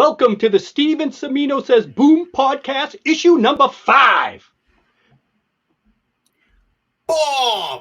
Welcome to the Steve Cimino Says Boom podcast, issue number 5. Boom!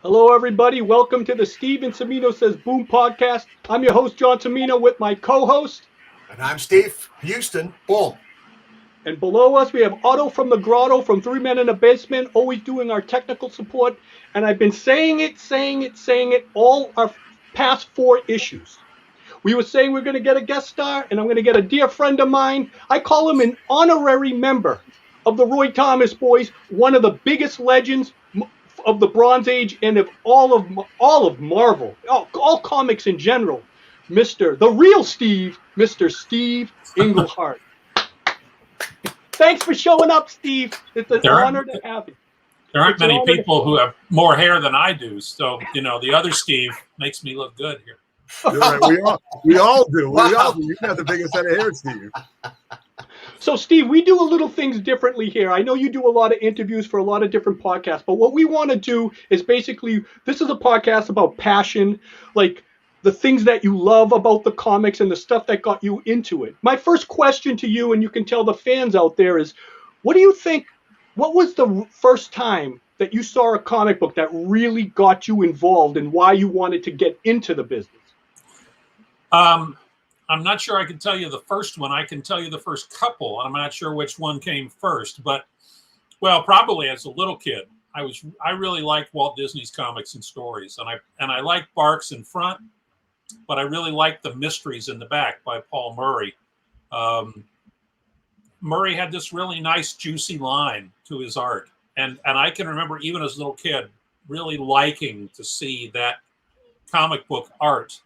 Hello, everybody. Welcome to the Steve Cimino Says Boom podcast. I'm your host, John Cimino, with my co-host. And I'm Steve Houston. Boom. And below us, we have Otto from the Grotto from Three Men in a Basement, always doing our technical support. And I've been saying it all our past 4 issues. We were saying we're going to get a guest star, and I'm going to get a dear friend of mine. I call him an honorary member of the Roy Thomas Boys, one of the biggest legends of the Bronze Age and of all of Marvel, all comics in general, the real Steve, Mr. Steve Englehart. Thanks for showing up, Steve. It's an honor to have you. There aren't many people who have more hair than I do, so the other Steve makes me look good here. You're right. We all do. You got the biggest set of hair, Steve. So, Steve, we do a little things differently here. I know you do a lot of interviews for a lot of different podcasts, but what we want to do is basically, this is a podcast about passion, like the things that you love about the comics and the stuff that got you into it. My first question to you, and you can tell the fans out there, is what do you think, what was the first time that you saw a comic book that really got you involved and why you wanted to get into the business? I'm not sure I can tell you the first one. I can tell you the first couple. I'm not sure which one came first, but probably as a little kid, I really liked Walt Disney's comics and stories, and I liked Barks in front, but I really liked the mysteries in the back by Paul Murray. Murray had this really nice, juicy line to his art, and I can remember even as a little kid really liking to see that comic book art.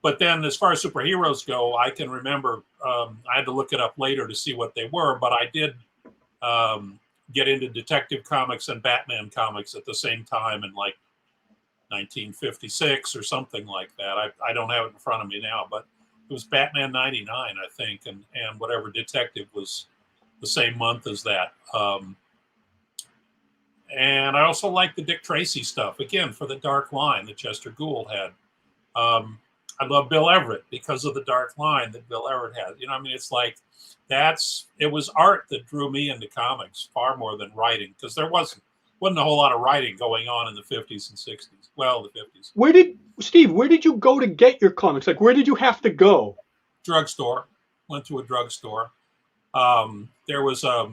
But then as far as superheroes go, I can remember, I had to look it up later to see what they were, but I did get into Detective Comics and Batman comics at the same time in like 1956 or something like that. I don't have it in front of me now, but it was Batman 99, I think, and whatever Detective was the same month as that. And I also like the Dick Tracy stuff, again, for the dark line that Chester Gould had. I love Bill Everett because of the dark line that Bill Everett had. It's like it was art that drew me into comics far more than writing, because there wasn't a whole lot of writing going on in the 50s and 60s. Well, the 50s. Where did you go to get your comics? Like, where did you have to go? Drugstore. Went to a drugstore. There was a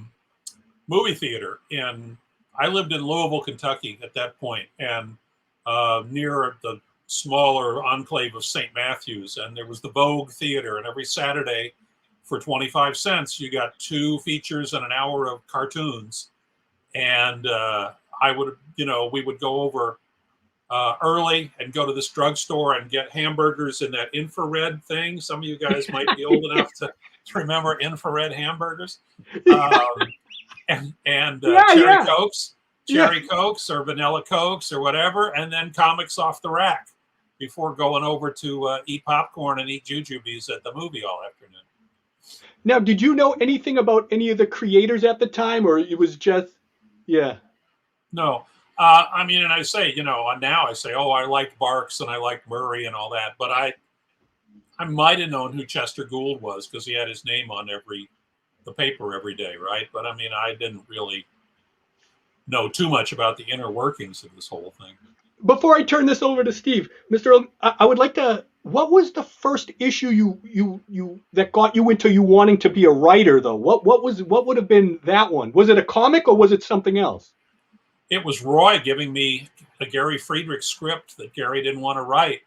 movie theater I lived in Louisville, Kentucky at that point, and near the smaller enclave of St. Matthews, and there was the Vogue Theater, and every Saturday for 25 cents you got 2 features and an hour of cartoons, and we would go over early and go to this drugstore and get hamburgers in that infrared thing. Some of you guys might be old enough to remember infrared hamburgers, and cherry Cokes or vanilla Cokes or whatever, and then comics off the rack before going over to eat popcorn and eat jujubes at the movie all afternoon. Now, did you know anything about any of the creators at the time, or it was just, No. And I say, now I say, I liked Barks and I liked Murray and all that, but I might have known who Chester Gould was because he had his name on the paper every day, right? But I didn't really know too much about the inner workings of this whole thing. Before I turn this over to Steve, I would like to. What was the first issue you that got you into you wanting to be a writer, though? What would have been that one? Was it a comic or was it something else? It was Roy giving me a Gary Friedrich script that Gary didn't want to write.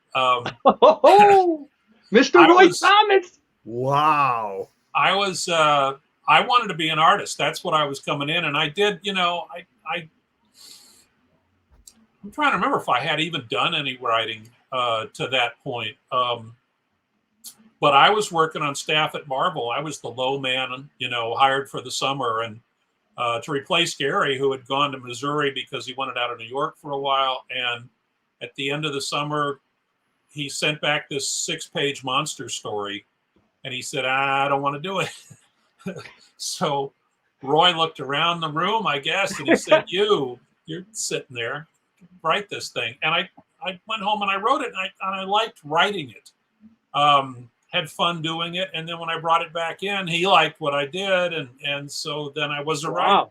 Mr. Roy Thomas. Wow. I I wanted to be an artist. That's what I was coming in, and I did. I'm trying to remember if I had even done any writing to that point. But I was working on staff at Marvel. I was the low man, hired for the summer, and to replace Gary, who had gone to Missouri because he wanted out of New York for a while. And at the end of the summer, he sent back this 6-page monster story, and he said, I don't want to do it. So Roy looked around the room, I guess, and he said, you're sitting there, write this thing. And I went home and I wrote it, and I liked writing it. Had fun doing it. And then when I brought it back in, he liked what I did. And so then I was a writer,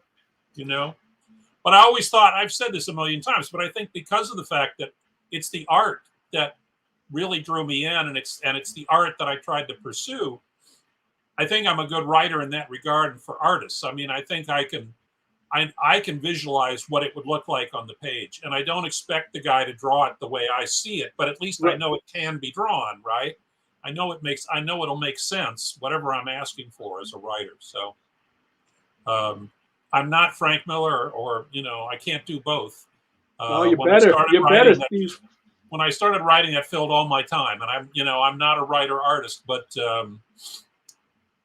But I always thought, I've said this a million times, but I think because of the fact that it's the art that really drew me in, and it's the art that I tried to pursue, I think I'm a good writer in that regard. And for artists, I mean, I think I can visualize what it would look like on the page, and I don't expect the guy to draw it the way I see it, but at least I know it can be drawn, right? I know it'll make sense, whatever I'm asking for as a writer. So I'm not Frank Miller, or I can't do both. You better, Steve. When I started writing, that filled all my time, and I'm not a writer artist, but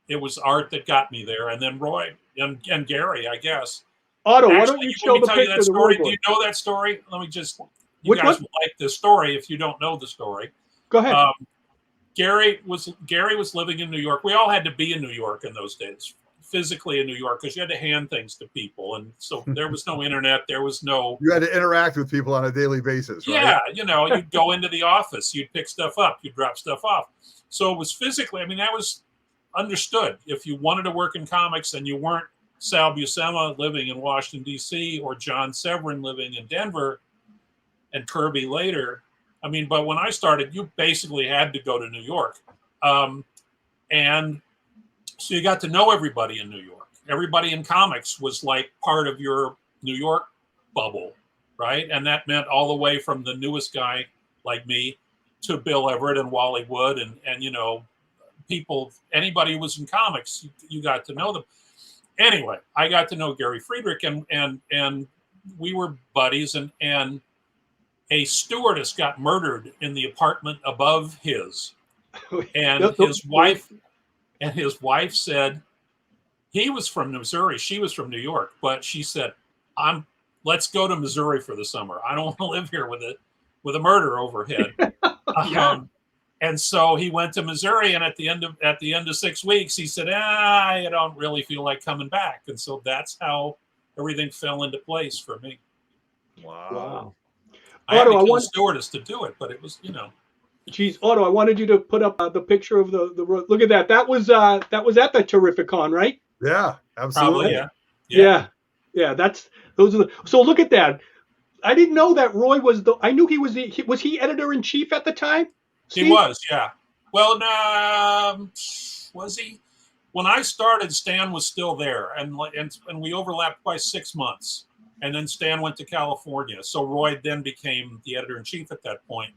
it was art that got me there. And then Roy and Gary, I guess. Otto, why don't you show the picture of the story? Roy? Do you know that story? Let me just. You guys will like this story if you don't know the story. Go ahead. Gary was living in New York. We all had to be in New York in those days, physically in New York, because you had to hand things to people, and so there was no internet. There was no. You had to interact with people on a daily basis, right? Yeah, you'd go into the office, you'd pick stuff up, you'd drop stuff off. So it was physically. I mean, that was understood. If you wanted to work in comics and you weren't Sal Buscema living in Washington, D.C., or John Severin living in Denver, and Kirby later. I mean, but when I started, you basically had to go to New York. And so you got to know everybody in New York. Everybody in comics was like part of your New York bubble, right? And that meant all the way from the newest guy like me to Bill Everett and Wally Wood and people, anybody who was in comics, you got to know them. Anyway, I got to know Gary Friedrich, and we were buddies, and a stewardess got murdered in the apartment above his, and his wife said, he was from Missouri, she was from New York, but she said, let's go to Missouri for the summer. I don't want to live here with a murder overhead. And so he went to Missouri, and at the end of 6 weeks, he said, I don't really feel like coming back. And so that's how everything fell into place for me. Wow. I had to kill a stewardess to do it, but it was, Geez, Otto, I wanted you to put up the picture of the look at that. That was at the Terrificon, right? Yeah, absolutely. Probably, yeah. Those are the. So look at that. I didn't know that Roy was the. I knew he was was he editor in chief at the time? Steve? He was, yeah. Well, was he? When I started, Stan was still there, and we overlapped by 6 months, and then Stan went to California. So Roy then became the editor in chief at that point.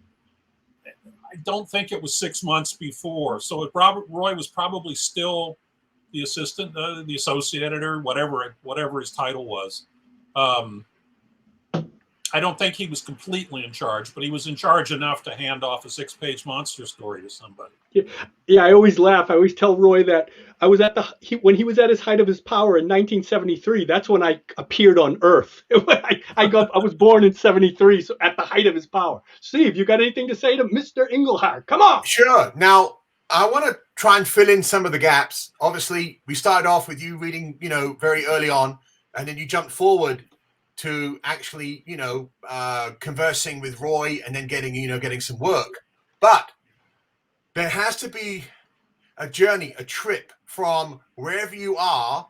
I don't think it was 6 months before. So Roy was probably still the assistant, the associate editor, whatever his title was. I don't think he was completely in charge, but he was in charge enough to hand off a 6-page monster story to somebody. Yeah, I always laugh. I always tell Roy that I was when he was at his height of his power in 1973. That's when I appeared on Earth. I was born in 73, so at the height of his power. Steve, you got anything to say to Mr. Englehart? Come on. Sure. Now, I want to try and fill in some of the gaps. Obviously, we started off with you reading, very early on, and then you jumped forward to actually, conversing with Roy and then getting some work. But there has to be a journey, a trip from wherever you are.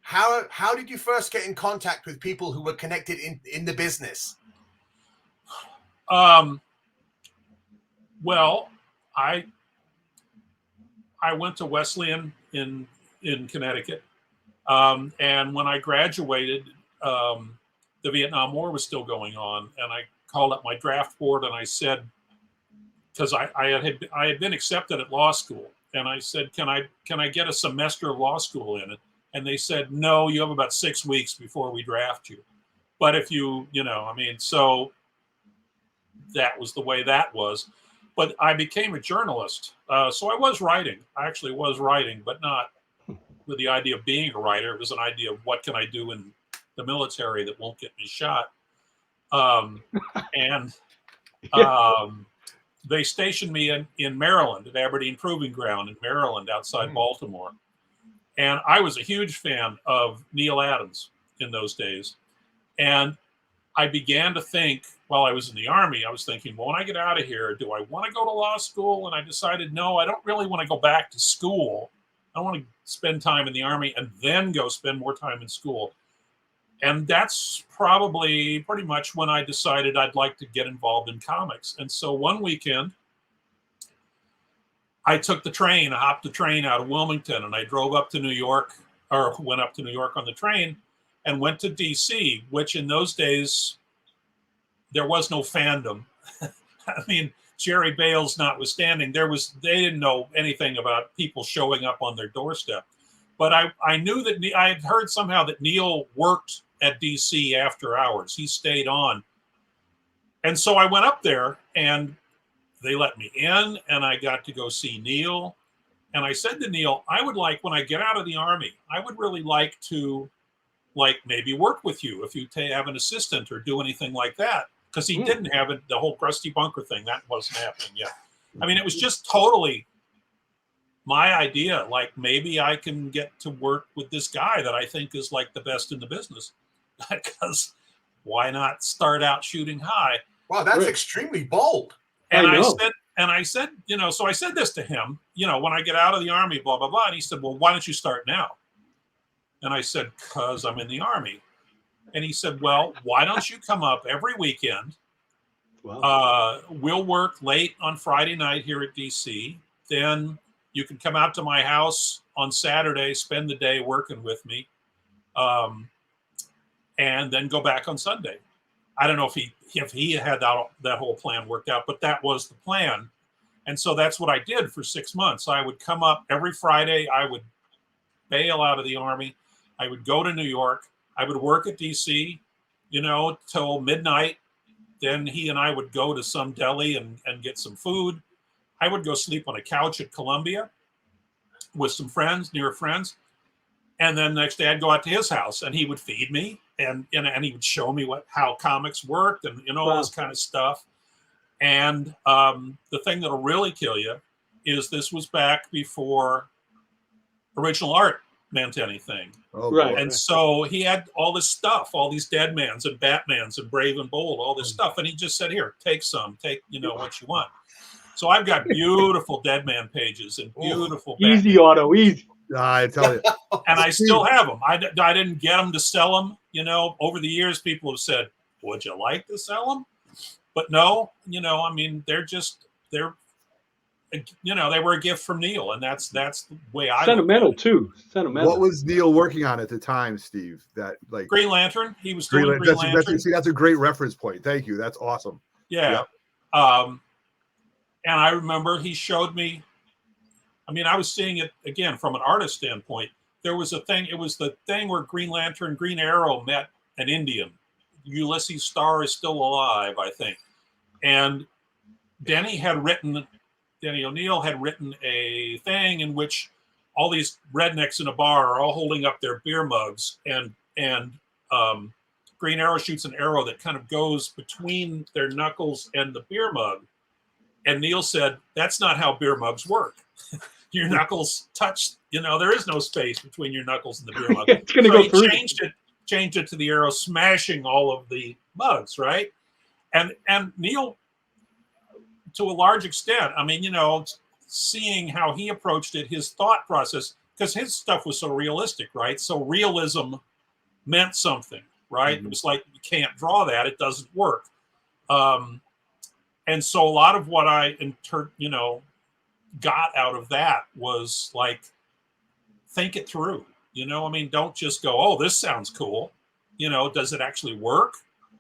How did you first get in contact with people who were connected in the business? Well, I went to Wesleyan in Connecticut, and when I graduated, the Vietnam War was still going on, and I called up my draft board and I said, because I had been accepted at law school, and I said, can I get a semester of law school in it? And they said, no, you have about 6 weeks before we draft you. But if you, I mean, so that was the way that was. But I became a journalist. So I was writing. I actually was writing, but not with the idea of being a writer. It was an idea of what can I do in the military that won't get me shot. And they stationed me in Maryland at Aberdeen Proving Ground in Maryland outside Baltimore. And I was a huge fan of Neil Adams in those days. And I began to think, while I was in the Army, I was thinking, well, when I get out of here, do I want to go to law school? And I decided, no, I don't really want to go back to school. I want to spend time in the Army and then go spend more time in school. And that's probably pretty much when I decided I'd like to get involved in comics. And so one weekend, I took the train, I hopped the train out of Wilmington, and I drove up to New York, or went up to New York on the train, and went to DC, which in those days, there was no fandom. I mean, Jerry Bales notwithstanding, they didn't know anything about people showing up on their doorstep. But I knew that I had heard somehow that Neil worked at DC after hours. He stayed on. And so I went up there and they let me in and I got to go see Neil. And I said to Neil, I would like, when I get out of the Army, I would really like to maybe work with you if you have an assistant or do anything like that. Because he didn't have it, the whole Krusty Bunker thing, that wasn't happening yet. I mean, it was just totally my idea. Like, maybe I can get to work with this guy that I think is like the best in the business. Because why not start out shooting high? Wow, that's extremely bold. And I said, so I said this to him, when I get out of the Army, blah, blah, blah. And he said, well, why don't you start now? And I said, because I'm in the Army. And he said, well, why don't you come up every weekend? Wow. We'll work late on Friday night here at DC. Then you can come out to my house on Saturday, spend the day working with me, and then go back on Sunday. I don't know if he had that whole plan worked out, but that was the plan. And so that's what I did for 6 months. I would come up every Friday. I would bail out of the Army. I would go to New York. I would work at DC, till midnight. Then he and I would go to some deli and get some food. I would go sleep on a couch at Columbia with some friends, near friends. And then the next day I'd go out to his house and he would feed me and he would show me how comics worked and all this kind of stuff. And the thing that'll really kill you is this was back before original art meant anything. Oh, right. And so he had all this stuff, all these Deadmans and Batmans and Brave and Bold, all this stuff. And he just said, here, take what you want. So I've got beautiful Deadman pages and beautiful easy Batman. Auto, easy. I tell you. And I still have them. I didn't get them to sell them. Over the years, people have said, would you like to sell them? But no, I mean, they were a gift from Neil, and that's the way I sentimental too. Sentimental. What was Neil working on at the time, Steve? Green Lantern. He was doing Green Lantern. That's a great reference point. Thank you. That's awesome. Yeah. Yep. And I remember he showed me. I mean, I was seeing it again from an artist standpoint. There was a thing. It was the thing where Green Lantern, Green Arrow met an Indian. Ulysses Starr is still alive, I think. And Denny O'Neil had written a thing in which all these rednecks in a bar are all holding up their beer mugs, and Green Arrow shoots an arrow that kind of goes between their knuckles and the beer mug. And Neil said, that's not how beer mugs work. Your knuckles touch, there is no space between your knuckles and the beer mug. It's going to go through. Changed it to the arrow smashing all of the mugs, right? And Neil, to a large extent, I mean, seeing how he approached it, his thought process, because his stuff was so realistic, right? So realism meant something, right? Mm-hmm. It was like, you can't draw that. It doesn't work. And so a lot of what I, got out of that was like, think it through. I mean, don't just go, oh, this sounds cool. Does it actually work?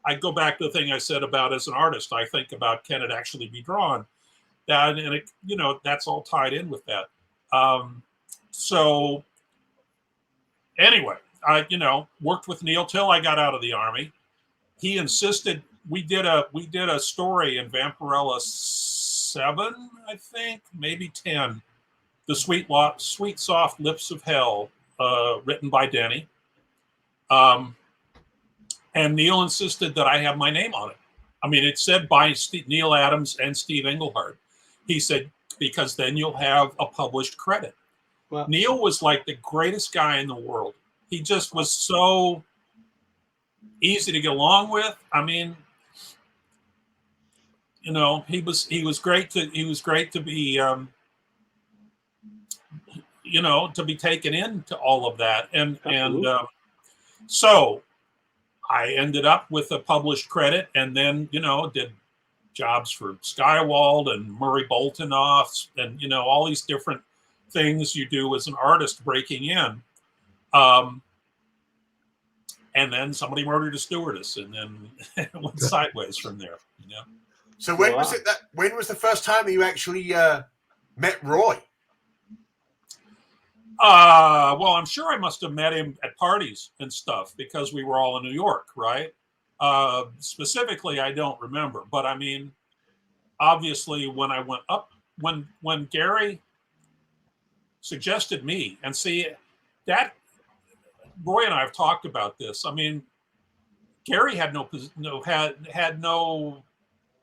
I go back to the thing I said about as an artist, I think about, can it actually be drawn? And it, that's all tied in with that. anyway, I worked with Neil till I got out of the Army. He insisted we did a story in Vampirella 7, I think, maybe 10, the Sweet Soft Lips of Hell, written by Denny. And Neil insisted that I have my name on it. I mean, it said by Neil Adams and Steve Englehart. He said, because then you'll have a published credit. Wow. Neil was like the greatest guy in the world. He just was so easy to get along with. I mean, he was great to be, to be taken into all of that. And so I ended up with a published credit, and then, did jobs for Skywald and Murray Boltinoff and, all these different things you do as an artist breaking in. And then somebody murdered a stewardess, and then it went sideways from there. So when was the first time that you actually met Roy? Well, I'm sure I must have met him at parties and stuff because we were all in New York, right? Specifically, I don't remember, but I mean, obviously, when I went up, when Gary suggested me, and see that Roy and I have talked about this. I mean, Gary had no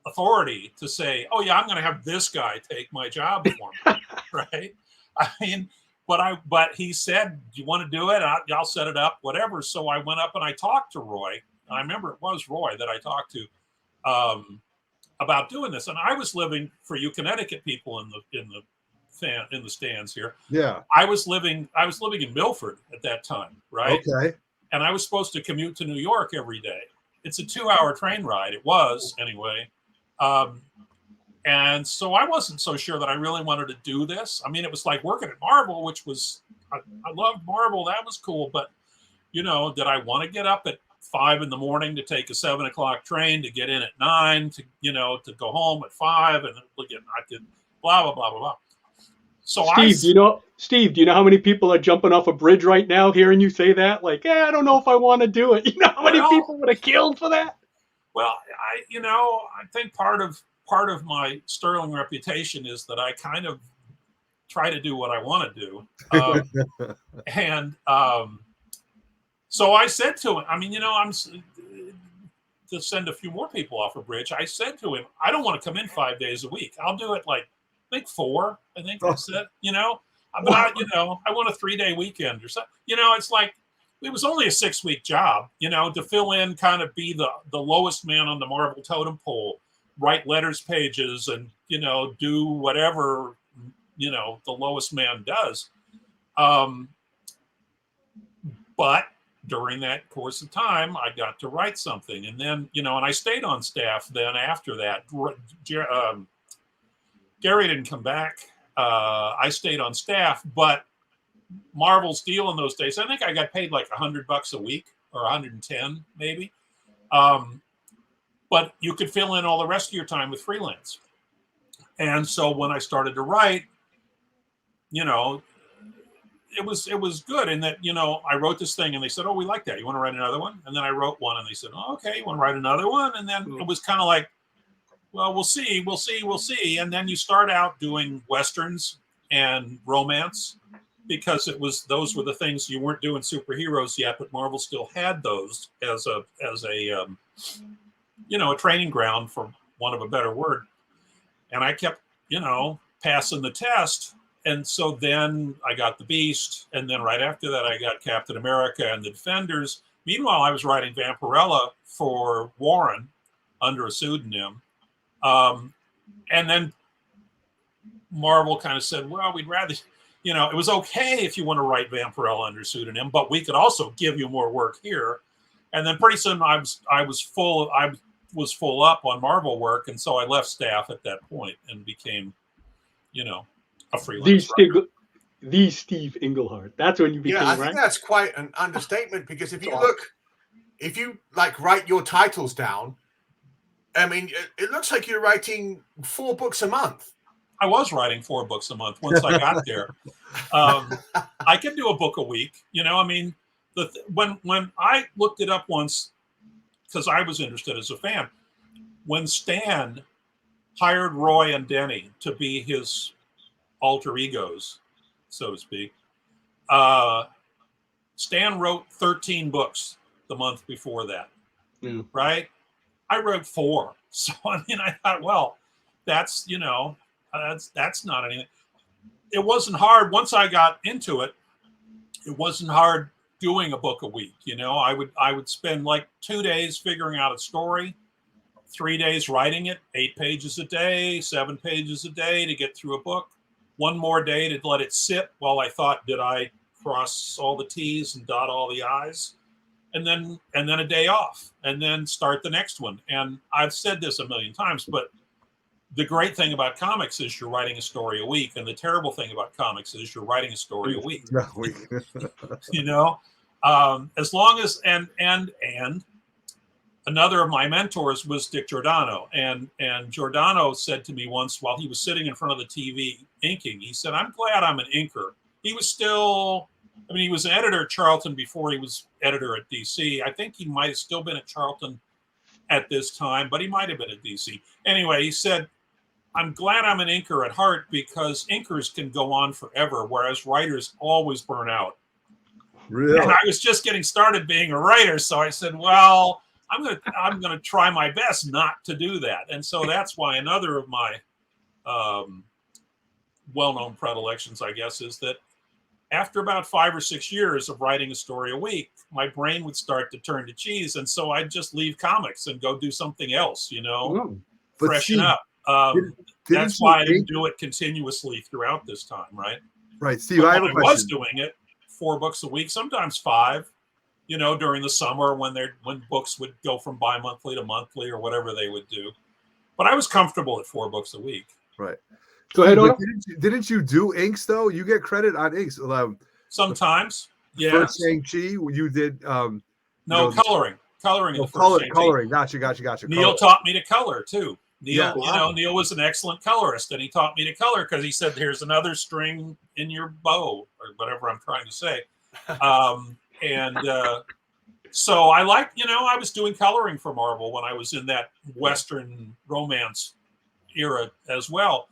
authority to say, "Oh yeah, I'm going to have this guy take my job for me," right? I mean. But he said, "Do you want to do it? I'll set it up, whatever." So I went up and I talked to Roy. I remember it was Roy that I talked to about doing this. And I was living, for you Connecticut people in the stands here. Yeah, I was living in Milford at that time, right? Okay. And I was supposed to commute to New York every day. It's a 2-hour train ride. It was anyway. And so I wasn't so sure that I really wanted to do this. I mean, it was like working at Marvel, which was, I loved Marvel. That was cool. But, did I want to get up at 5 a.m. to take a 7 o'clock train to get in at 9 to go home at 5 and again, I did blah, blah, blah, blah, blah. So Steve, do you know how many people are jumping off a bridge right now hearing you say that? Like, I don't know if I want to do it. You know how many people would have killed for that? Well, I think part of my sterling reputation is that I kind of try to do what I want to do. So I said to him, I mean, I'm to send a few more people off a bridge. I said to him, I don't want to come in 5 days a week. I'll do it like, I think 4, I think I said, but I want a 3-day weekend or something. It's like, it was only a 6-week job, to fill in, kind of be the lowest man on the Marvel totem pole, write letters pages and, do whatever, the lowest man does. But during that course of time, I got to write something. And then, and I stayed on staff then after that. Gary didn't come back. I stayed on staff, but Marvel's deal in those days, I think I got paid like $100 a week or 110 maybe. But you could fill in all the rest of your time with freelance. And so when I started to write, it was good in that, I wrote this thing and they said, "Oh, we like that. You want to write another one?" And then I wrote one and they said, "Oh, okay, you want to write another one?" And then it was kind of like, well, we'll see. And then you start out doing Westerns and romance because those were the things. You weren't doing superheroes yet, but Marvel still had those as a training ground, for want of a better word. And I kept, passing the test. And so then I got the Beast. And then right after that, I got Captain America and the Defenders. Meanwhile, I was writing Vampirella for Warren under a pseudonym. And then Marvel kind of said, well, we'd rather, it was okay if you want to write Vampirella under pseudonym, but we could also give you more work here. And then pretty soon I was full up on Marvel work. And so I left staff at that point and became, a freelance writer. The Steve Englehart. That's when you became, I think that's quite an understatement, because if you write your titles down, I mean, it looks like you're writing 4 books a month. I was writing 4 books a month once I got there. I could do a book a week. I mean, when I looked it up once, because I was interested as a fan, when Stan hired Roy and Denny to be his alter egos, so to speak, Stan wrote 13 books the month before that, right? I wrote 4. So, I mean, I thought, well, that's, that's not anything. It wasn't hard. Once I got into it, it wasn't hard doing a book a week. I would spend like 2 days figuring out a story, 3 days writing it, 8 pages a day, 7 pages a day to get through a book. 1 more day to let it sit while I thought, did I cross all the T's and dot all the I's? And then a day off, and then start the next one. And I've said this a million times, but the great thing about comics is you're writing a story a week, and the terrible thing about comics is you're writing a story a week. As long as and another of my mentors was Dick Giordano, and Giordano said to me once while he was sitting in front of the TV inking, he said, "I'm glad I'm an inker." He was still, he was an editor at Charlton before he was editor at DC. I think he might have still been at Charlton at this time, but he might have been at DC. Anyway, he said, "I'm glad I'm an inker at heart because inkers can go on forever, whereas writers always burn out." Really? And I was just getting started being a writer, so I said, "Well, I'm gonna try my best not to do that." And so that's why another of my well-known predilections, I guess, is that after about 5 or 6 years of writing a story a week, my brain would start to turn to cheese, and so I'd just leave comics and go do something else, freshen up. That's why I didn't do it continuously throughout this time, right? Right, Steve. I was doing it 4 books a week, sometimes 5. During the summer when books would go from bi-monthly to monthly or whatever they would do. But I was comfortable at 4 books a week. Right. Go ahead, Otto. Didn't you do inks though? You get credit on inks. Sometimes, yeah. First Shang-Chi, you did. No, coloring. Coloring. Coloring. Gotcha. Neil taught me to color too. Neil, Yeah. Neil was an excellent colorist, and he taught me to color because he said, "Here's another string in your bow," or whatever I'm trying to say. So I liked, I was doing coloring for Marvel when I was in that Western romance era as well.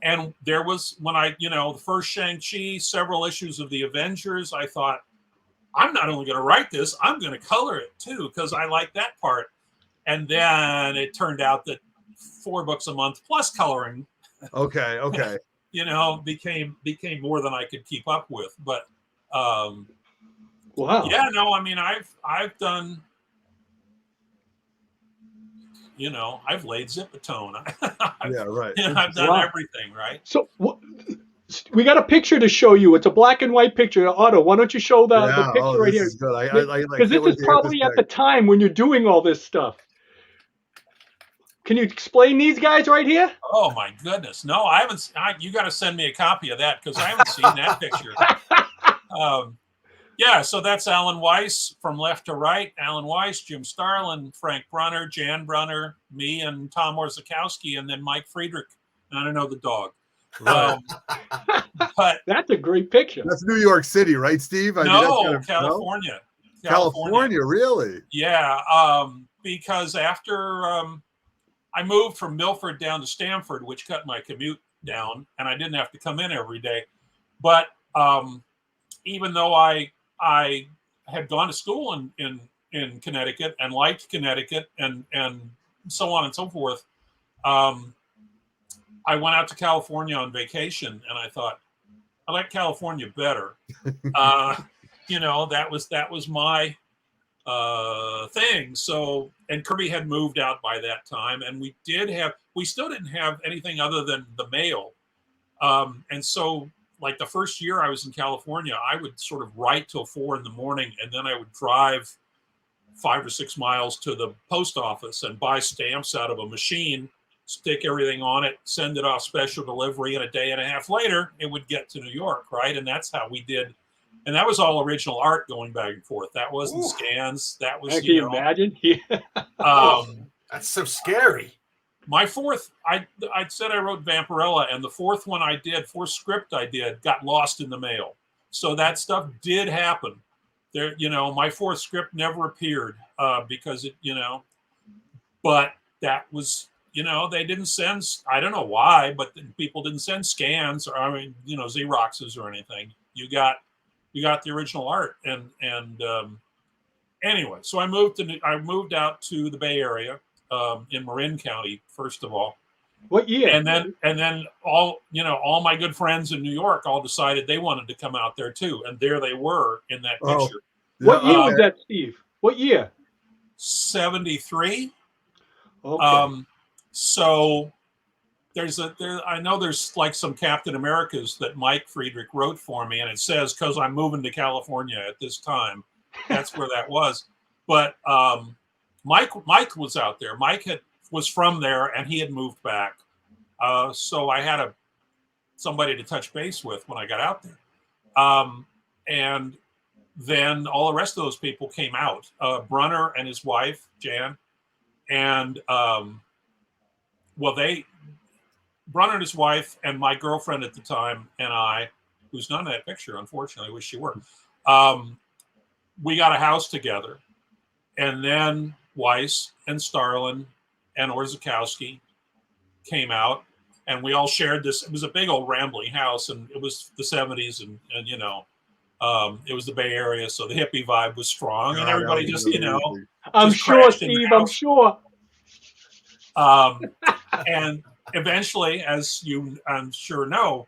And there was, when the first Shang-Chi, several issues of the Avengers, I thought, I'm not only going to write this, I'm going to color it too, because I like that part. And then it turned out that 4 books a month plus coloring. Okay. became more than I could keep up with. But wow. Yeah, no, I've done, I've laid Zipatone. I've done everything, right? So we got a picture to show you. It's a black and white picture. Otto, why don't you show the picture right here? Because this is probably at the time when you're doing all this stuff. Can you explain these guys right here? Oh my goodness. No, I haven't. You got to send me a copy of that because I haven't seen that picture. Yeah, so that's Alan Weiss from left to right. Alan Weiss, Jim Starlin, Frank Brunner, Jan Brunner, me, and Tom Orzechowski, and then Mike Friedrich. I don't know the dog. Right. But that's a great picture. That's New York City, right, Steve? California. California, really? Yeah, because after I moved from Milford down to Stamford, which cut my commute down, and I didn't have to come in every day. But even though I had gone to school in Connecticut and liked Connecticut and so on and so forth, I went out to California on vacation, and I thought, I like California better. That was my thing. So, and Kirby had moved out by that time, and we still didn't have anything other than the mail. And so, like the first year I was in California, I would sort of write till 4 a.m, and then I would drive 5 or 6 miles to the post office and buy stamps out of a machine, stick everything on it, send it off special delivery, and a day and a half later, it would get to New York, right? And that's how we did. And that was all original art going back and forth. That wasn't scans. That was, can you imagine? That's so scary. My fourth, I said I wrote Vampirella, and the fourth script I did, got lost in the mail. So that stuff did happen. there, my fourth script never appeared because it, but that was, they didn't send, I don't know why, but people didn't send scans or, Xeroxes or anything. You got the original art. And anyway, so I moved out to the Bay Area in Marin County, first of all. What year? And then all my good friends in New York all decided they wanted to come out there too. And there they were in that picture. What year was that, Steve? What year? 73. Okay. So I know there's like some Captain Americas that Mike Friedrich wrote for me, and it says, because I'm moving to California at this time. That's where that was. But Mike was out there. Mike was from there, and he had moved back. So I had somebody to touch base with when I got out there. And then all the rest of those people came out. Brunner and his wife, Jan, and Brunner and his wife and my girlfriend at the time and I, who's not in that picture, unfortunately, I wish she were, we got a house together. And then Weiss and Starlin and Orzechowski came out, and we all shared this. It was a big old rambling house, and it was the 70s, and it was the Bay Area, so the hippie vibe was strong, and everybody just, I'm sure, Steve, I'm sure. And eventually, as I'm sure know,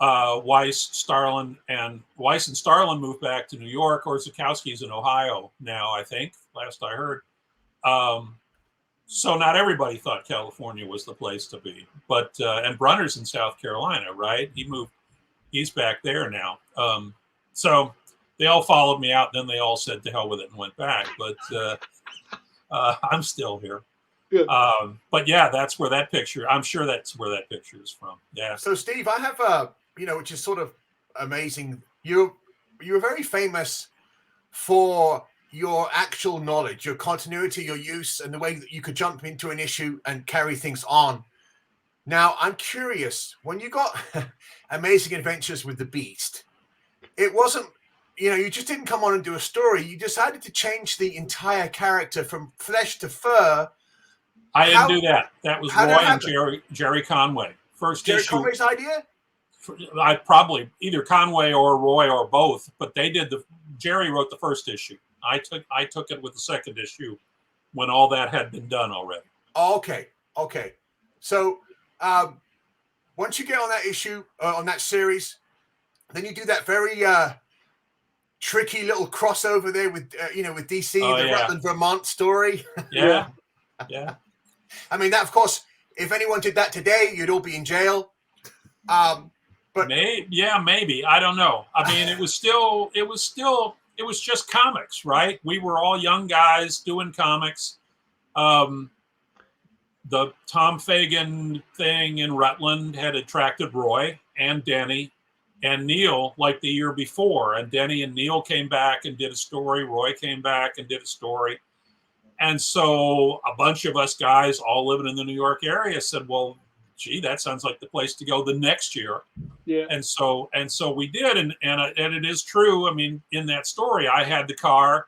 Weiss and Starlin moved back to New York. Orzechowski's in Ohio now, I think, last I heard. So not everybody thought California was the place to be, but and Brunner's in South Carolina, right? He's back there now. So they all followed me out, and then they all said to hell with it and went back. But I'm still here. Yeah. But yeah, that's where that picture. I'm sure that's where that picture is from. Yeah. So Steve, I have which is sort of amazing. You were very famous for your actual knowledge, your continuity, your use, and the way that you could jump into an issue and carry things on. Now, I'm curious, when you got Amazing Adventures with the Beast, it wasn't, you just didn't come on and do a story. You decided to change the entire character from flesh to fur. I didn't do that. That was Roy and Jerry Conway. First Jerry issue. Conway's idea? I probably either Conway or Roy or both, but Jerry wrote the first issue. I took it with the second issue when all that had been done already. Okay. So once you get on that issue, on that series, then you do that very tricky little crossover there with with DC, Rutland, Vermont story. Yeah. I mean, that, of course, if anyone did that today, you'd all be in jail. But maybe. I don't know. I mean, it was just comics, right? We were all young guys doing comics. The Tom Fagan thing in Rutland had attracted Roy and Denny and Neil like the year before. And Denny and Neil came back and did a story. Roy came back and did a story. And so a bunch of us guys all living in the New York area said, well, gee, that sounds like the place to go the next year. Yeah. And so we did. And it is true. I mean, in that story, I had the car,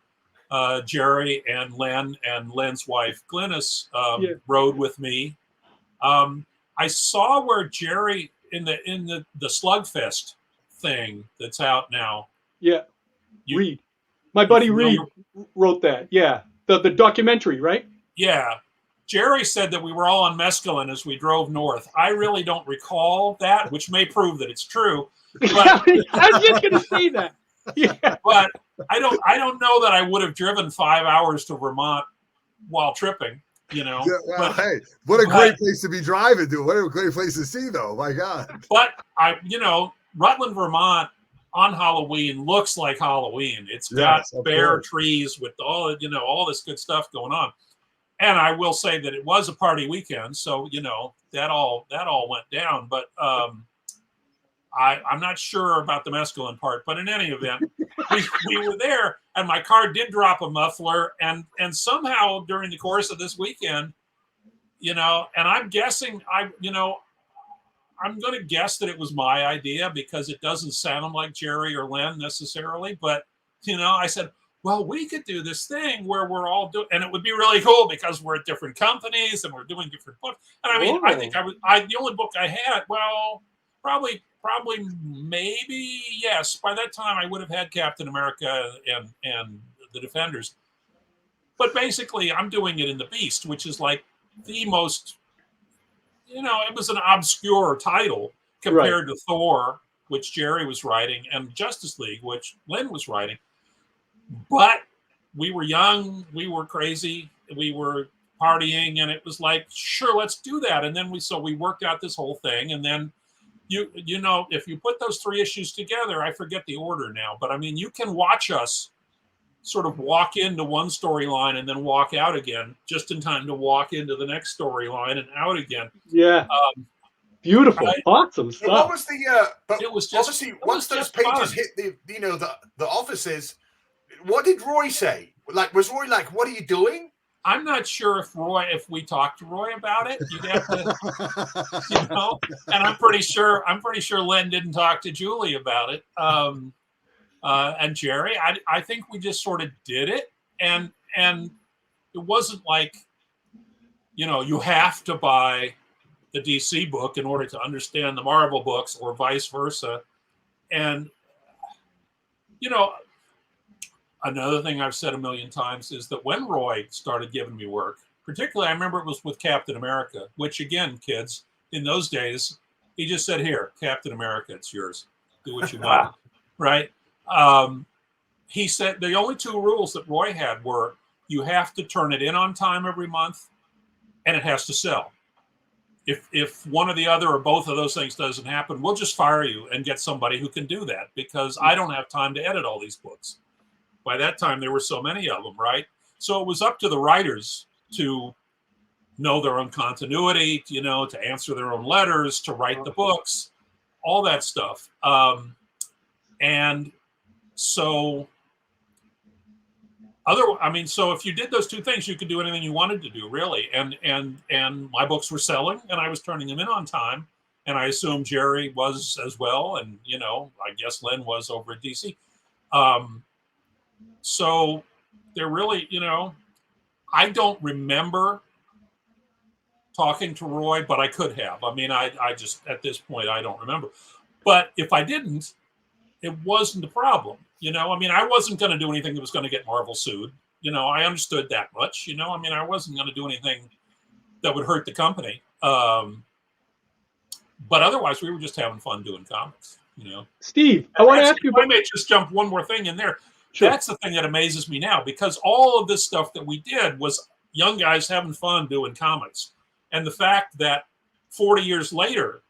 Jerry and Len's wife, Glynis, rode with me. I saw where Jerry in the Slugfest thing that's out now. Yeah. Reed. My buddy Reed wrote that. Yeah. The documentary, right? Yeah. Jerry said that we were all on mescaline as we drove north. I really don't recall that, which may prove that it's true. But, I was just going to say that. Yeah. But I don't know that I would have driven 5 hours to Vermont while tripping. Yeah, well, hey, what a great place to be driving to. What a great place to see, though. My God. But Rutland, Vermont on Halloween looks like Halloween. It's got bare trees with all this good stuff going on. And I will say that it was a party weekend, so that all went down. But I'm not sure about the mescaline part. But in any event, we were there, and my car did drop a muffler, and somehow during the course of this weekend, and I'm guessing I'm going to guess that it was my idea because it doesn't sound like Jerry or Len necessarily, but I said, well, we could do this thing where we're all doing, and it would be really cool because we're at different companies and we're doing different books. And I mean, I think the only book I had, well, probably maybe, yes, by that time I would have had Captain America and the Defenders. But basically, I'm doing it in the Beast, which is like the most, it was an obscure title compared to Thor, which Jerry was writing, and Justice League, which Lynn was writing. But we were young, we were crazy, we were partying, and it was like, sure, let's do that. And then we worked out this whole thing. And then, if you put those 3 issues together, I forget the order now, but I mean, you can watch us sort of walk into one storyline and then walk out again, just in time to walk into the next storyline and out again. Yeah. Beautiful, awesome stuff. What was the? But it was just, obviously once those pages hit the offices, what did Roy say? Like, was Roy like, "What are you doing?" I'm not sure if we talked to Roy about it. You'd have to, And I'm pretty sure Len didn't talk to Julie about it. And Jerry, I think we just sort of did it, and it wasn't like, you have to buy the DC book in order to understand the Marvel books, or vice versa. And another thing I've said a million times is that when Roy started giving me work, particularly I remember it was with Captain America, which again, kids, in those days, he just said, "Here, Captain America, it's yours. Do what you want." Right? He said the only 2 rules that Roy had were you have to turn it in on time every month, and it has to sell. If one or the other or both of those things doesn't happen, we'll just fire you and get somebody who can do that, because I don't have time to edit all these books. By that time, there were so many of them, right? So it was up to the writers to know their own continuity, to answer their own letters, to write the books, all that stuff. And so so if you did those 2 things, you could do anything you wanted to do, really. And my books were selling, and I was turning them in on time, and I assume Jerry was as well, and I guess Len was over at DC. So they're really, I don't remember talking to Roy, but I could have. I mean, I just, at this point, I don't remember. But if I didn't, it wasn't a problem. I wasn't going to do anything that was going to get Marvel sued. I understood that much. I wasn't going to do anything that would hurt the company. But otherwise, we were just having fun doing comics. Steve, I want to ask you. I may just jump one more thing in there. Sure. That's the thing that amazes me now, because all of this stuff that we did was young guys having fun doing comics. And the fact that 40 years later,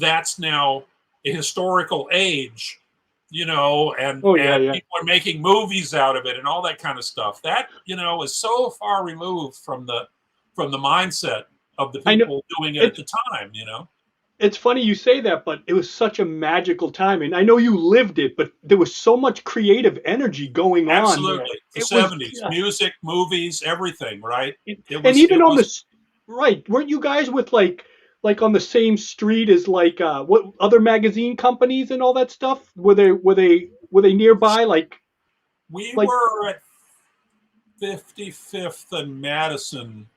that's now a historical age, and people are making movies out of it and all that kind of stuff. That, is so far removed from the mindset of the people doing it at the time, It's funny you say that, but it was such a magical time. And I know you lived it, but there was so much creative energy going on. Absolutely. The 70s, music, movies, everything, right? Weren't you guys with like on the same street as what other magazine companies and all that stuff? Were they nearby? We were at 55th and Madison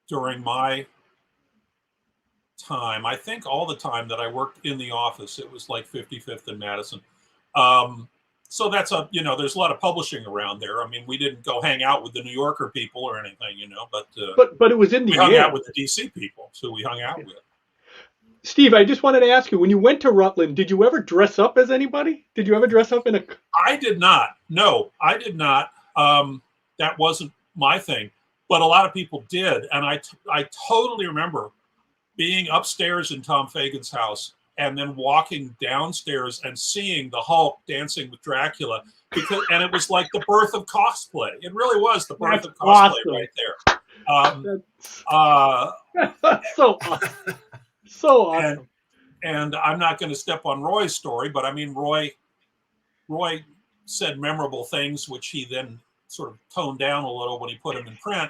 during my time. I think all the time that I worked in the office, it was like 55th and Madison. So that's there's a lot of publishing around there. I mean, we didn't go hang out with the New Yorker people or anything, but it was in the we hung out with the DC people, so we hung out with. Steve, I just wanted to ask you, when you went to Rutland, did you ever dress up as anybody? Did you ever dress up in a? I did not. No, I did not. That wasn't my thing, but a lot of people did, and I totally remember being upstairs in Tom Fagan's house and then walking downstairs and seeing the Hulk dancing with Dracula, and it was like the birth of cosplay. It really was the birth of cosplay right there. So awesome. So awesome. And I'm not going to step on Roy's story, but I mean, Roy said memorable things, which he then sort of toned down a little when he put them in print.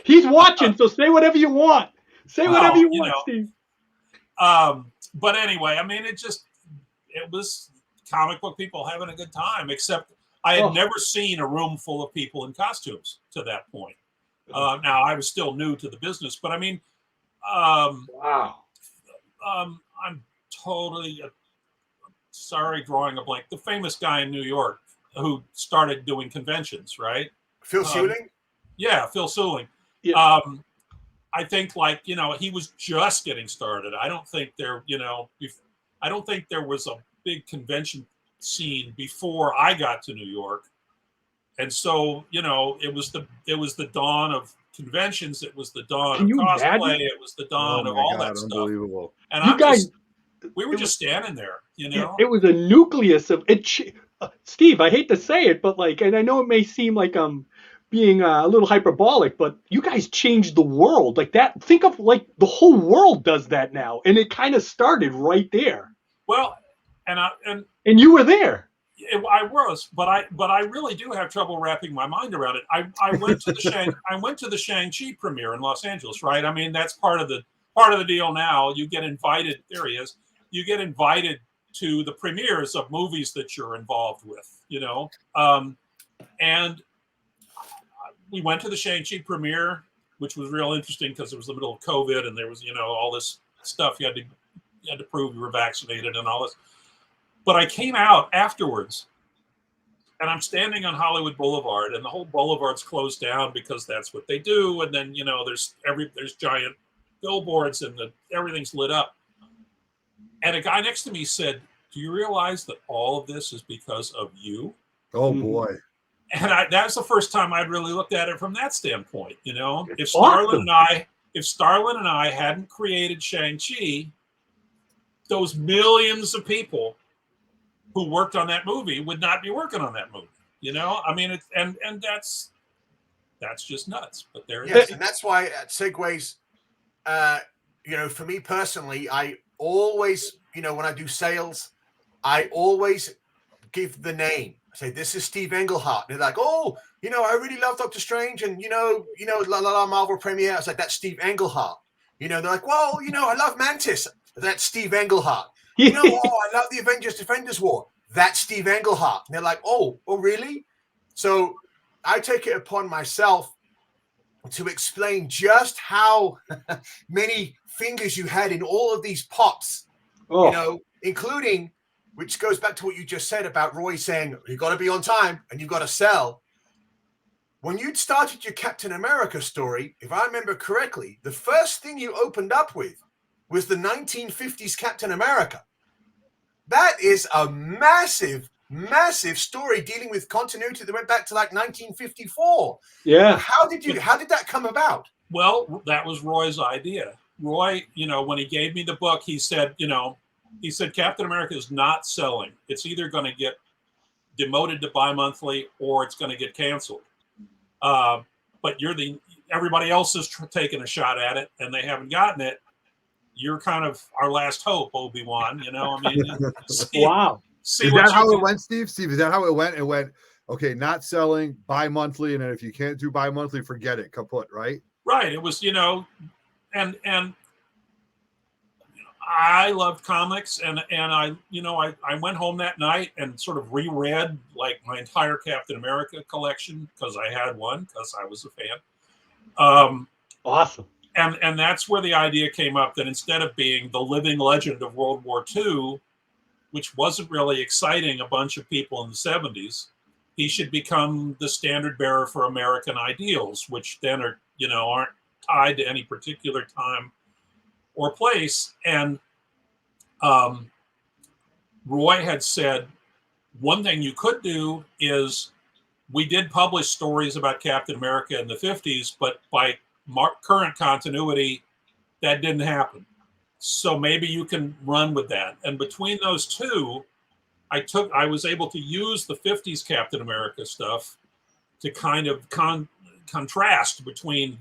He's watching, so say whatever you want. Say whatever you want, Steve. But anyway, I mean, it was comic book people having a good time, except I had never seen a room full of people in costumes to that point. Now I was still new to the business, but I mean, Wow. I'm totally sorry, drawing a blank. The famous guy in New York who started doing conventions, right? Phil Seuling? Yeah, Phil Seuling. Yeah. I think, like, you know, he was just getting started. I don't think there, you know, I don't think there was a big convention scene before I got to New York. And so, you know, it was the dawn of conventions. It was the dawn of cosplay. Imagine? It was the dawn of all that stuff. Unbelievable. And You guys, we were just standing there, you know. it was a nucleus of it. Steve, I hate to say it, but like, and I know it may seem like I'm being a little hyperbolic, but you guys changed the world like that. Think of like the whole world does that now, and it kind of started right there. Well, and you were there. I was, but I really do have trouble wrapping my mind around it. I went to the Shang-Chi premiere in Los Angeles, right? I mean, that's part of the deal now. You get invited. There he is. You get invited to the premieres of movies that you're involved with, you know. And we went to the Shang-Chi premiere, which was real interesting because it was the middle of COVID and there was, you know, all this stuff you had to prove you were vaccinated and all this. But I came out afterwards and I'm standing on Hollywood Boulevard and the whole boulevard's closed down because that's what they do. And then, you know, there's giant billboards and everything's lit up. And a guy next to me said, "Do you realize that all of this is because of you?" Oh boy. And that's the first time I'd really looked at it from that standpoint. You know, It's if awesome. Starlin and I hadn't created Shang-Chi, those millions of people who worked on that movie would not be working on that movie. You know, I mean, and that's just nuts. But there it is. And that's why it segues. You know, for me personally, I always, you know, when I do sales, I always give the name. I say, "This is Steve Englehart." And they're like, "Oh, you know, I really love Doctor Strange, and you know, la la la Marvel premiere." I was like, "That's Steve Englehart." You know, they're like, "Well, you know, I love Mantis." That's Steve Englehart. You know, "Oh, I love the Avengers Defenders War." That's Steve Englehart. And they're like, oh, really? So I take it upon myself to explain just how many fingers you had in all of these pots, you know, including, which goes back to what you just said about Roy saying, "You've got to be on time and you've got to sell." When you'd started your Captain America story, if I remember correctly, the first thing you opened up with was the 1950s Captain America. That is a massive, massive story dealing with continuity that went back to like 1954. Yeah. How did that come about? Well, that was Roy's idea. Roy, you know, when he gave me the book, he said, Captain America is not selling. It's either going to get demoted to bi-monthly or it's going to get canceled. But everybody else is taking a shot at it and they haven't gotten it. You're kind of our last hope, Obi-Wan. You know, I mean, wow. Is that how it went, Steve? Steve, is that how it went? It went, okay, not selling, bi-monthly, and then if you can't do bi-monthly, forget it, kaput, right? Right. It was, and I loved comics, and I went home that night and sort of reread like my entire Captain America collection because I had one because I was a fan. Awesome. And that's where the idea came up that instead of being the living legend of World War II, which wasn't really exciting a bunch of people in the 70s, he should become the standard bearer for American ideals, which then aren't tied to any particular time or place. And Roy had said, one thing you could do is, we did publish stories about Captain America in the 50s, but by current continuity, that didn't happen. So maybe you can run with that. And between those two, I was able to use the 50s Captain America stuff to kind of contrast between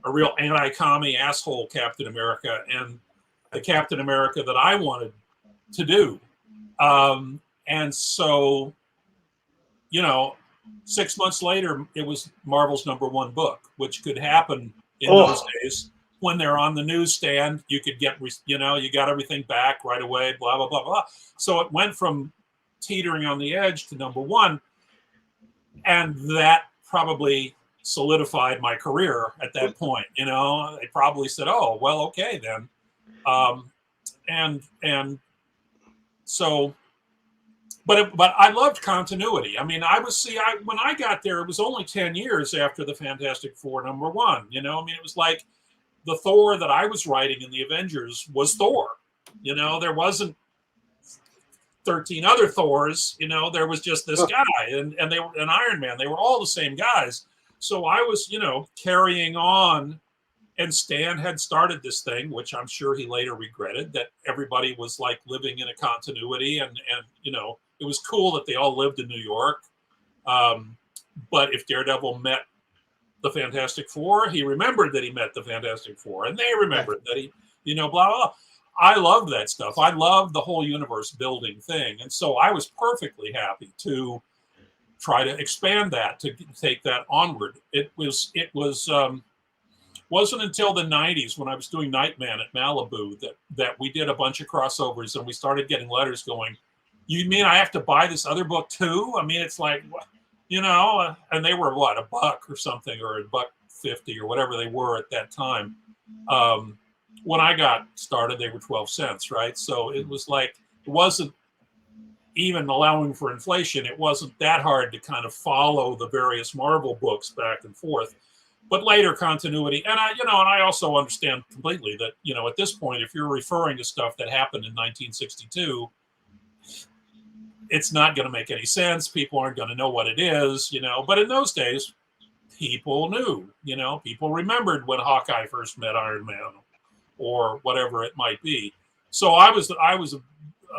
a real anti-commie asshole Captain America and the Captain America that I wanted to do. And so, 6 months later, it was Marvel's #1 book, which could happen in those days. When they're on the newsstand, you could get, you got everything back right away, blah, blah, blah, blah. So it went from teetering on the edge to #1. and that probably solidified my career at that point. You know, they probably said, "Oh, well, okay then," and so. But I loved continuity. I mean, when I got there, it was only 10 years after the Fantastic Four #1. You know, I mean, it was like the Thor that I was writing in the Avengers was Thor. You know, there wasn't 13 other Thors. You know, there was just this guy, and they were an Iron Man. They were all the same guys. So I was, you know, carrying on. And Stan had started this thing, which I'm sure he later regretted, that everybody was like living in a continuity, and you know, it was cool that they all lived in New York. But if Daredevil met the Fantastic Four, he remembered that he met the Fantastic Four, and they remembered that he, you know, blah, blah, blah. I loved that stuff. I loved the whole universe building thing. And so I was perfectly happy to try to expand that, to take that onward. Wasn't until the 90s when I was doing Nightman at Malibu that we did a bunch of crossovers, and we started getting letters going, "You mean I have to buy this other book too?" I mean, it's like, you know, and they were what, $1 or something, or $1.50 or whatever they were at that time. When I got started, they were 12 cents, right? So it was like, it wasn't even allowing for inflation. It wasn't that hard to kind of follow the various Marvel books back and forth. But later continuity, and I also understand completely that, you know, at this point, if you're referring to stuff that happened in 1962, it's not going to make any sense. People aren't going to know what it is, you know. But in those days, people knew, you know, people remembered when Hawkeye first met Iron Man, or whatever it might be. So I was a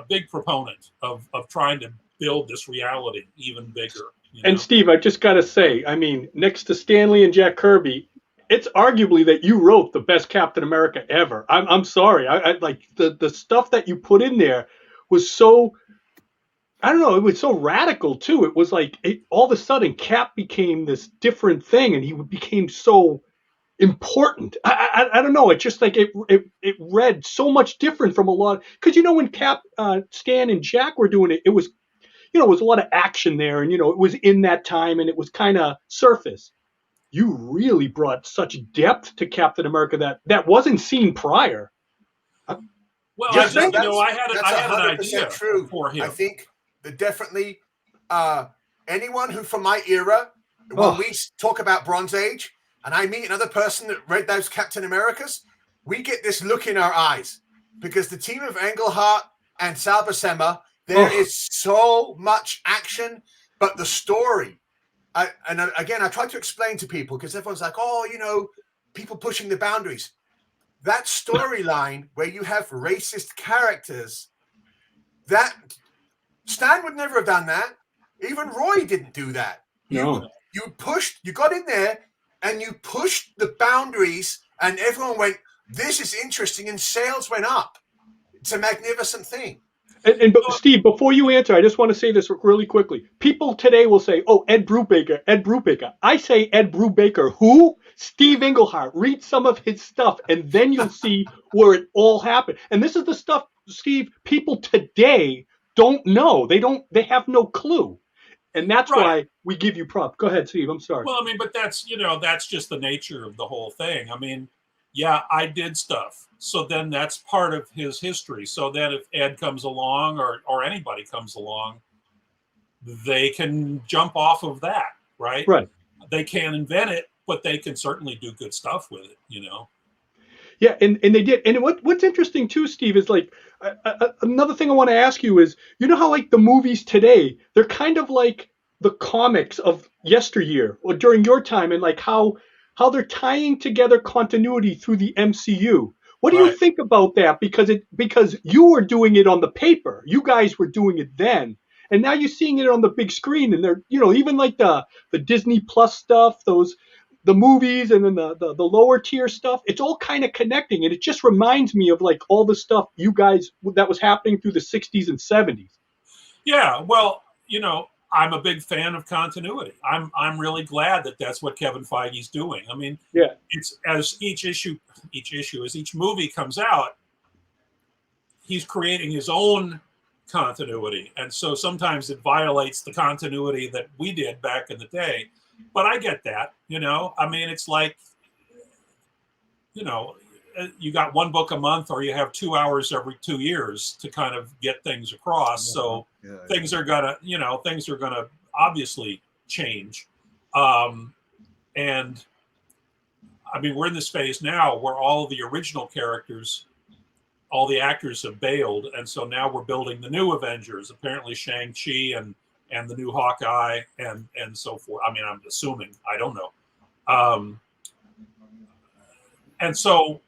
big proponent of trying to build this reality even bigger. You know? And Steve, I just got to say, I mean, next to Stanley and Jack Kirby, it's arguably that you wrote the best Captain America ever. I'm sorry. I like the stuff that you put in there was so, I don't know, it was so radical too. It was like all of a sudden Cap became this different thing, and he became so important. I don't know. It's just like it read so much different from a lot, because you know when Cap, Stan and Jack were doing it, it was, you know, it was a lot of action there, and you know, it was in that time, and it was kind of surface. You really brought such depth to Captain America that wasn't seen prior. Well, Yes, I that's had an idea true. for him. I think that definitely anyone who from my era, when we talk about Bronze Age, and I meet another person that read those Captain Americas, we get this look in our eyes, because the team of Englehart and Sal Buscema, there is so much action, but the story. Again, I try to explain to people, because everyone's like, "Oh, you know, people pushing the boundaries." That storyline where you have racist characters, that Stan would never have done that. Even Roy didn't do that. No. You got in there and you pushed the boundaries, and everyone went, "This is interesting," and sales went up. It's a magnificent thing. But Steve, before you answer, I just want to say this really quickly. People today will say, "Oh, Ed Brubaker, Ed Brubaker." I say Ed Brubaker. Who? Steve Englehart. Read some of his stuff, and then you'll see where it all happened. And this is the stuff, Steve, people today don't know. They have no clue. And that's why we give you props. Go ahead, Steve. I'm sorry. Well, I mean, but that's just the nature of the whole thing. I mean, yeah, I did stuff. So then that's part of his history. So then if Ed comes along, or anybody comes along, they can jump off of that, right? Right. They can't invent it, but they can certainly do good stuff with it, you know? Yeah, and they did. And what's interesting too, Steve, is like another thing I want to ask you is, you know how like the movies today, they're kind of like the comics of yesteryear or during your time, and like how they're tying together continuity through the MCU. What do you think about that? Because you were doing it on the paper, you guys were doing it then, and now you're seeing it on the big screen, and they're, you know, even like the Disney Plus stuff, the movies, and then the lower tier stuff, it's all kind of connecting, and it just reminds me of like all the stuff you guys that was happening through the 60s and 70s. Yeah, well, you know, I'm a big fan of continuity. I'm really glad that that's what Kevin Feige's doing. I mean, yeah, it's as each movie comes out, he's creating his own continuity, and so sometimes it violates the continuity that we did back in the day. But I get that, I mean, it's like, you got one book a month, or you have 2 hours every 2 years to kind of get things across. So things are gonna obviously change. And I mean, we're in this phase now where all the original characters, all the actors have bailed, and so now we're building the new Avengers. Apparently, Shang-Chi and the new Hawkeye and so forth. I mean, I'm assuming. I don't know. And so,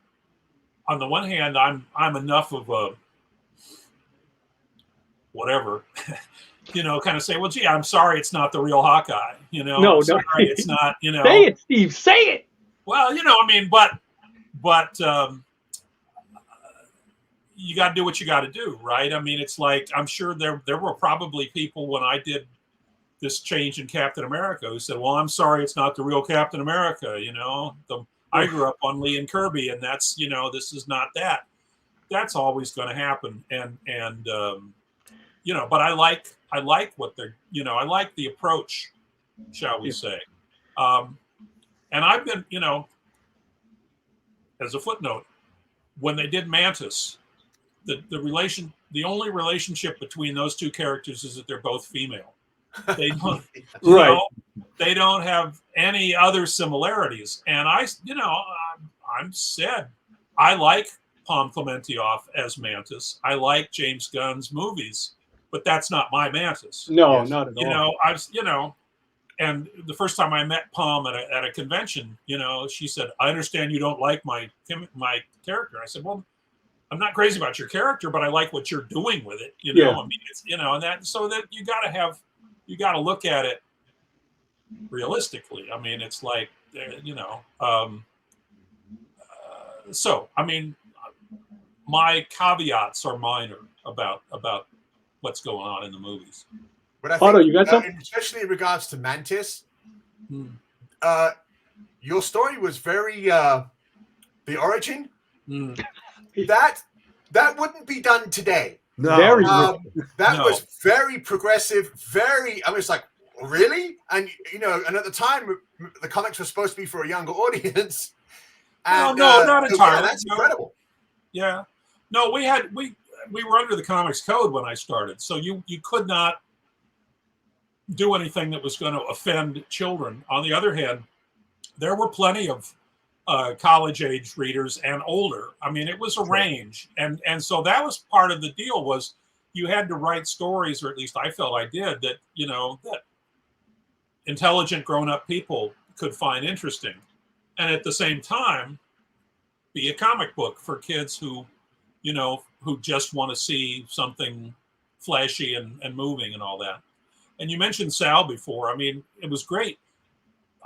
on the one hand, I'm enough of a whatever, kind of say, well, gee, I'm sorry, it's not the real Hawkeye. No, I'm sorry, it's not. Say it, Steve. Say it. Well, I mean, but you got to do what you got to do, right? I mean, it's like, I'm sure there were probably people when I did this change in Captain America who said, well, I'm sorry, it's not the real Captain America. I grew up on Lee and Kirby, and that's, this is not that. That's always going to happen. And but I like what they're, I like the approach, shall we say. And I've been, as a footnote, when they did Mantis, the only relationship between those two characters is that they're both female. They don't, they don't have any other similarities. And I'm said, I like Pom Klementieff as Mantis. I like James Gunn's movies, but that's not my Mantis. No, not at all. And the first time I met Pom at a convention, she said, I understand you don't like my character. I said, well, I'm not crazy about your character, but I like what you're doing with it. I mean, it's, and that, so that you got to look at it realistically. I mean, it's like, so, I mean, my caveats are minor about what's going on in the movies. But I think, Otto, you got something? especially in regards to Mantis, your story was very the origin. That wouldn't be done today. No. That was very progressive. I was like, really? And and at the time, the comics were supposed to be for a younger audience. And, no, not entirely. Yeah, that's incredible. Yeah, no, we were under the Comics Code when I started, so you could not do anything that was going to offend children. On the other hand, there were plenty of college age readers and older. I mean, it was a range, and so that was part of the deal. Was you had to write stories, or at least I felt I did, that that intelligent grown-up people could find interesting, and at the same time be a comic book for kids who who just want to see something flashy and moving and all that. And you mentioned Sal before. I mean, it was great.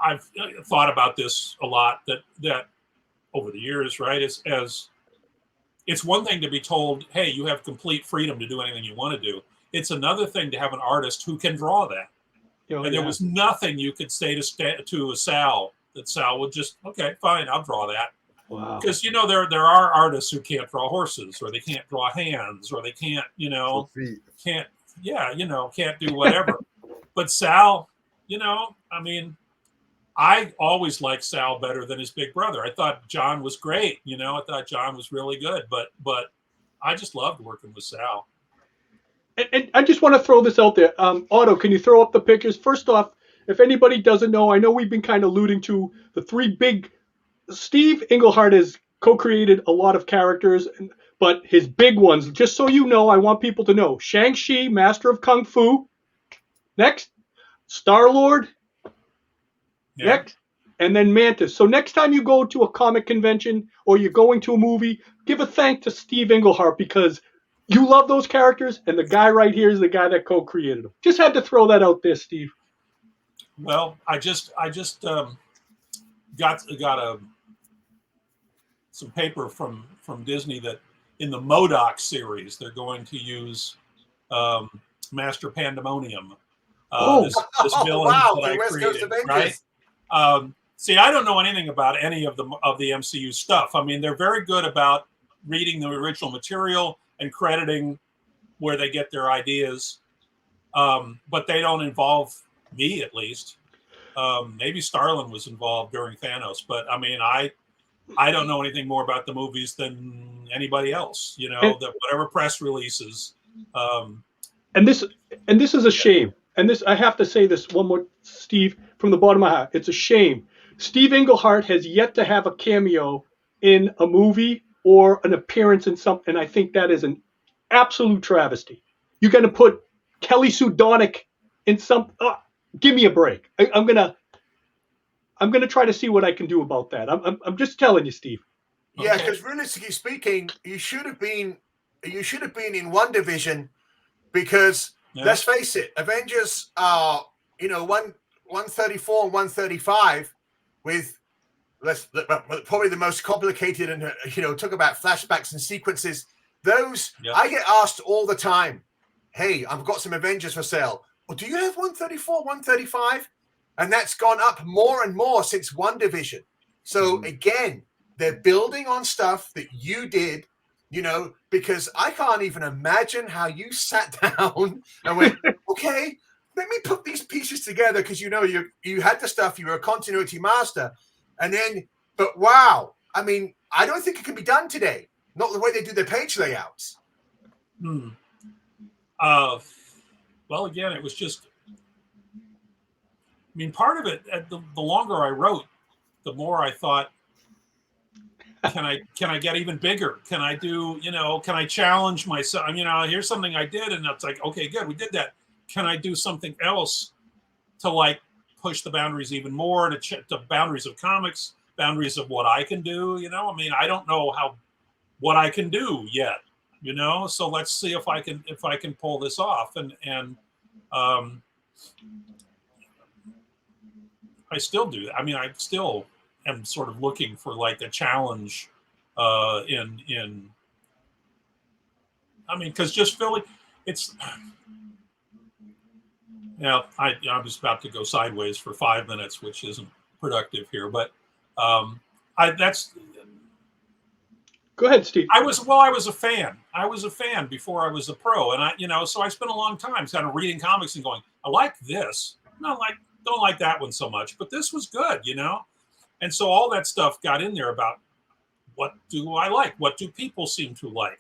I've thought about this a lot, that over the years, right? As it's one thing to be told, hey, you have complete freedom to do anything you want to do. It's another thing to have an artist who can draw that. There was nothing you could say to a Sal that Sal would just, okay, fine, I'll draw that. Wow. Because there are artists who can't draw horses, or they can't draw hands, or they can't can't do whatever. But Sal, I mean, I always liked Sal better than his big brother. I thought John was great. I thought John was really good, but I just loved working with Sal. And I just want to throw this out there. Otto, can you throw up the pictures? First off, if anybody doesn't know, I know we've been kind of alluding to the three big. Steve Englehart has co-created a lot of characters, but his big ones, just so you know, I want people to know: Shang-Chi, Master of Kung Fu. Next, Star-Lord. Yeah. Next, and then Mantis. So next time you go to a comic convention or you're going to a movie, give a thank to Steve Englehart, because you love those characters, and the guy right here is the guy that co-created them. Just had to throw that out there, Steve. Well, I just got some paper from Disney that in the MODOK series they're going to use Master Pandemonium. This villain that I created, right? See, I don't know anything about any of the MCU stuff. I mean, they're very good about reading the original material and crediting where they get their ideas, but they don't involve me, at least. Maybe Starlin was involved during Thanos, but I mean, I don't know anything more about the movies than anybody else. You know, that whatever press releases. And this is a shame. And this, I have to say this one more, Steve, from the bottom of my heart. It's a shame. Steve Englehart has yet to have a cameo in a movie or an appearance in something. And I think that is an absolute travesty. You're going to put Kelly Sue Donnick in some. Give me a break. I'm gonna try to see what I can do about that. I'm just telling you, Steve. Yeah, because realistically speaking, you should have been in one division, because let's face it, Avengers are 134 and 135 with probably the most complicated and talk about flashbacks and sequences. Those I get asked all the time, hey, I've got some Avengers for sale. Well, do you have 134, 135? And that's gone up more and more since one division. So again, they're building on stuff that you did, because I can't even imagine how you sat down and went, okay, let me put these pieces together, because you had the stuff, you were a continuity master. And then, but wow, I mean, I don't think it can be done today. Not the way they do their page layouts. Well, again, it was just, I mean, part of it, the longer I wrote, the more I thought, can I get even bigger? Can I do, can I challenge myself? Here's something I did, and it's like, okay, good, we did that. Can I do something else to like push the boundaries even more, to boundaries of comics, boundaries of what I can do? I mean, I don't know what I can do yet. So let's see if I can pull this off. And I still do. I mean, I still am sort of looking for like a challenge in I mean, because just Philly, it's, I was about to go sideways for 5 minutes, which isn't productive here, but that's, go ahead, Steve. I was a fan. I was a fan before I was a pro. And so I spent a long time kind of reading comics and going, I like this. Don't like that one so much, but this was good, And so all that stuff got in there about what do I like? What do people seem to like?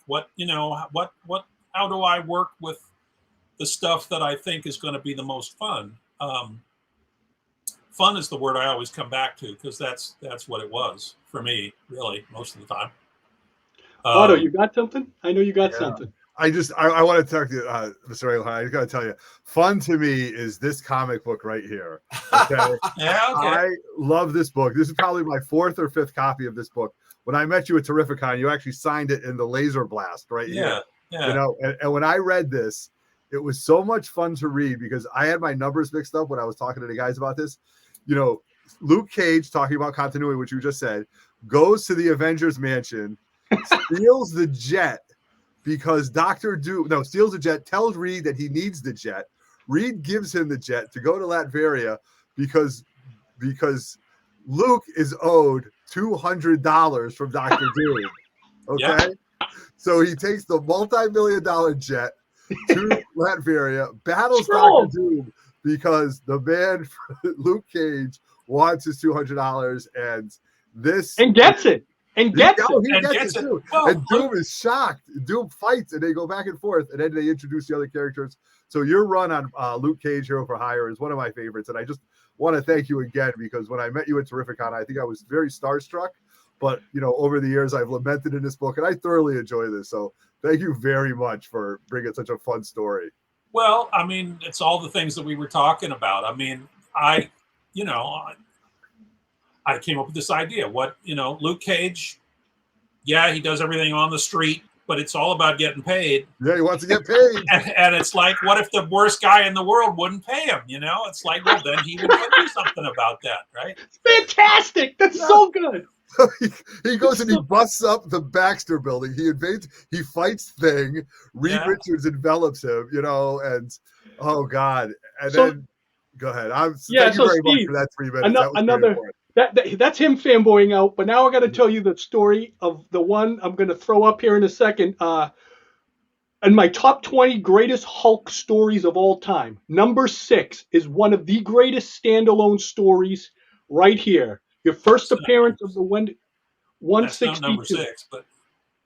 How do I work with the stuff that I think is going to be the most fun? Fun is the word I always come back to, because that's what it was for me, really, most of the time. Otto, you got something? I know you got something. I want to talk to Mr. Englehart. I got to tell you, fun to me is this comic book right here. Okay? I love this book. This is probably my 4th or 5th copy of this book. When I met you at Terrificon, you actually signed it in the laser blast right here. Yeah. And when I read this, it was so much fun to read, because I had my numbers mixed up when I was talking to the guys about this. Luke Cage, talking about continuity, which you just said, goes to the Avengers mansion, steals the jet, because steals the jet, tells Reed that he needs the jet. Reed gives him the jet to go to Latveria because Luke is owed $200 from Dr. Doom. Okay? So he takes the multi-million-dollar jet to Latveria, battles Dr. Doom, because the man, Luke Cage, wants his $200, and gets it. And gets it too. And Doom is shocked. Doom fights, and they go back and forth, and then they introduce the other characters. So your run on Luke Cage, Hero for Hire, is one of my favorites, and I just want to thank you again, because when I met you at Terrificon, I think I was very starstruck. But over the years, I've lamented in this book, and I thoroughly enjoy this. So thank you very much for bringing such a fun story. Well, I mean, it's all the things that we were talking about. I mean, I came up with this idea. Luke Cage, he does everything on the street, but it's all about getting paid. Yeah, he wants to get paid. and it's like, what if the worst guy in the world wouldn't pay him? It's like, well, then he would do something about that, right? Fantastic. That's so good. He goes and he busts up the Baxter building. He invades, he fights Thing. Reed Richards envelops him, and oh God. And then go ahead. Thank you very much for that 3 minutes. That's him fanboying out. But now I got to tell you the story of the one I'm going to throw up here in a second. And my top 20 greatest Hulk stories of all time. Number 6 is one of the greatest standalone stories right here. Your first appearance of the That's not number 162. 6, but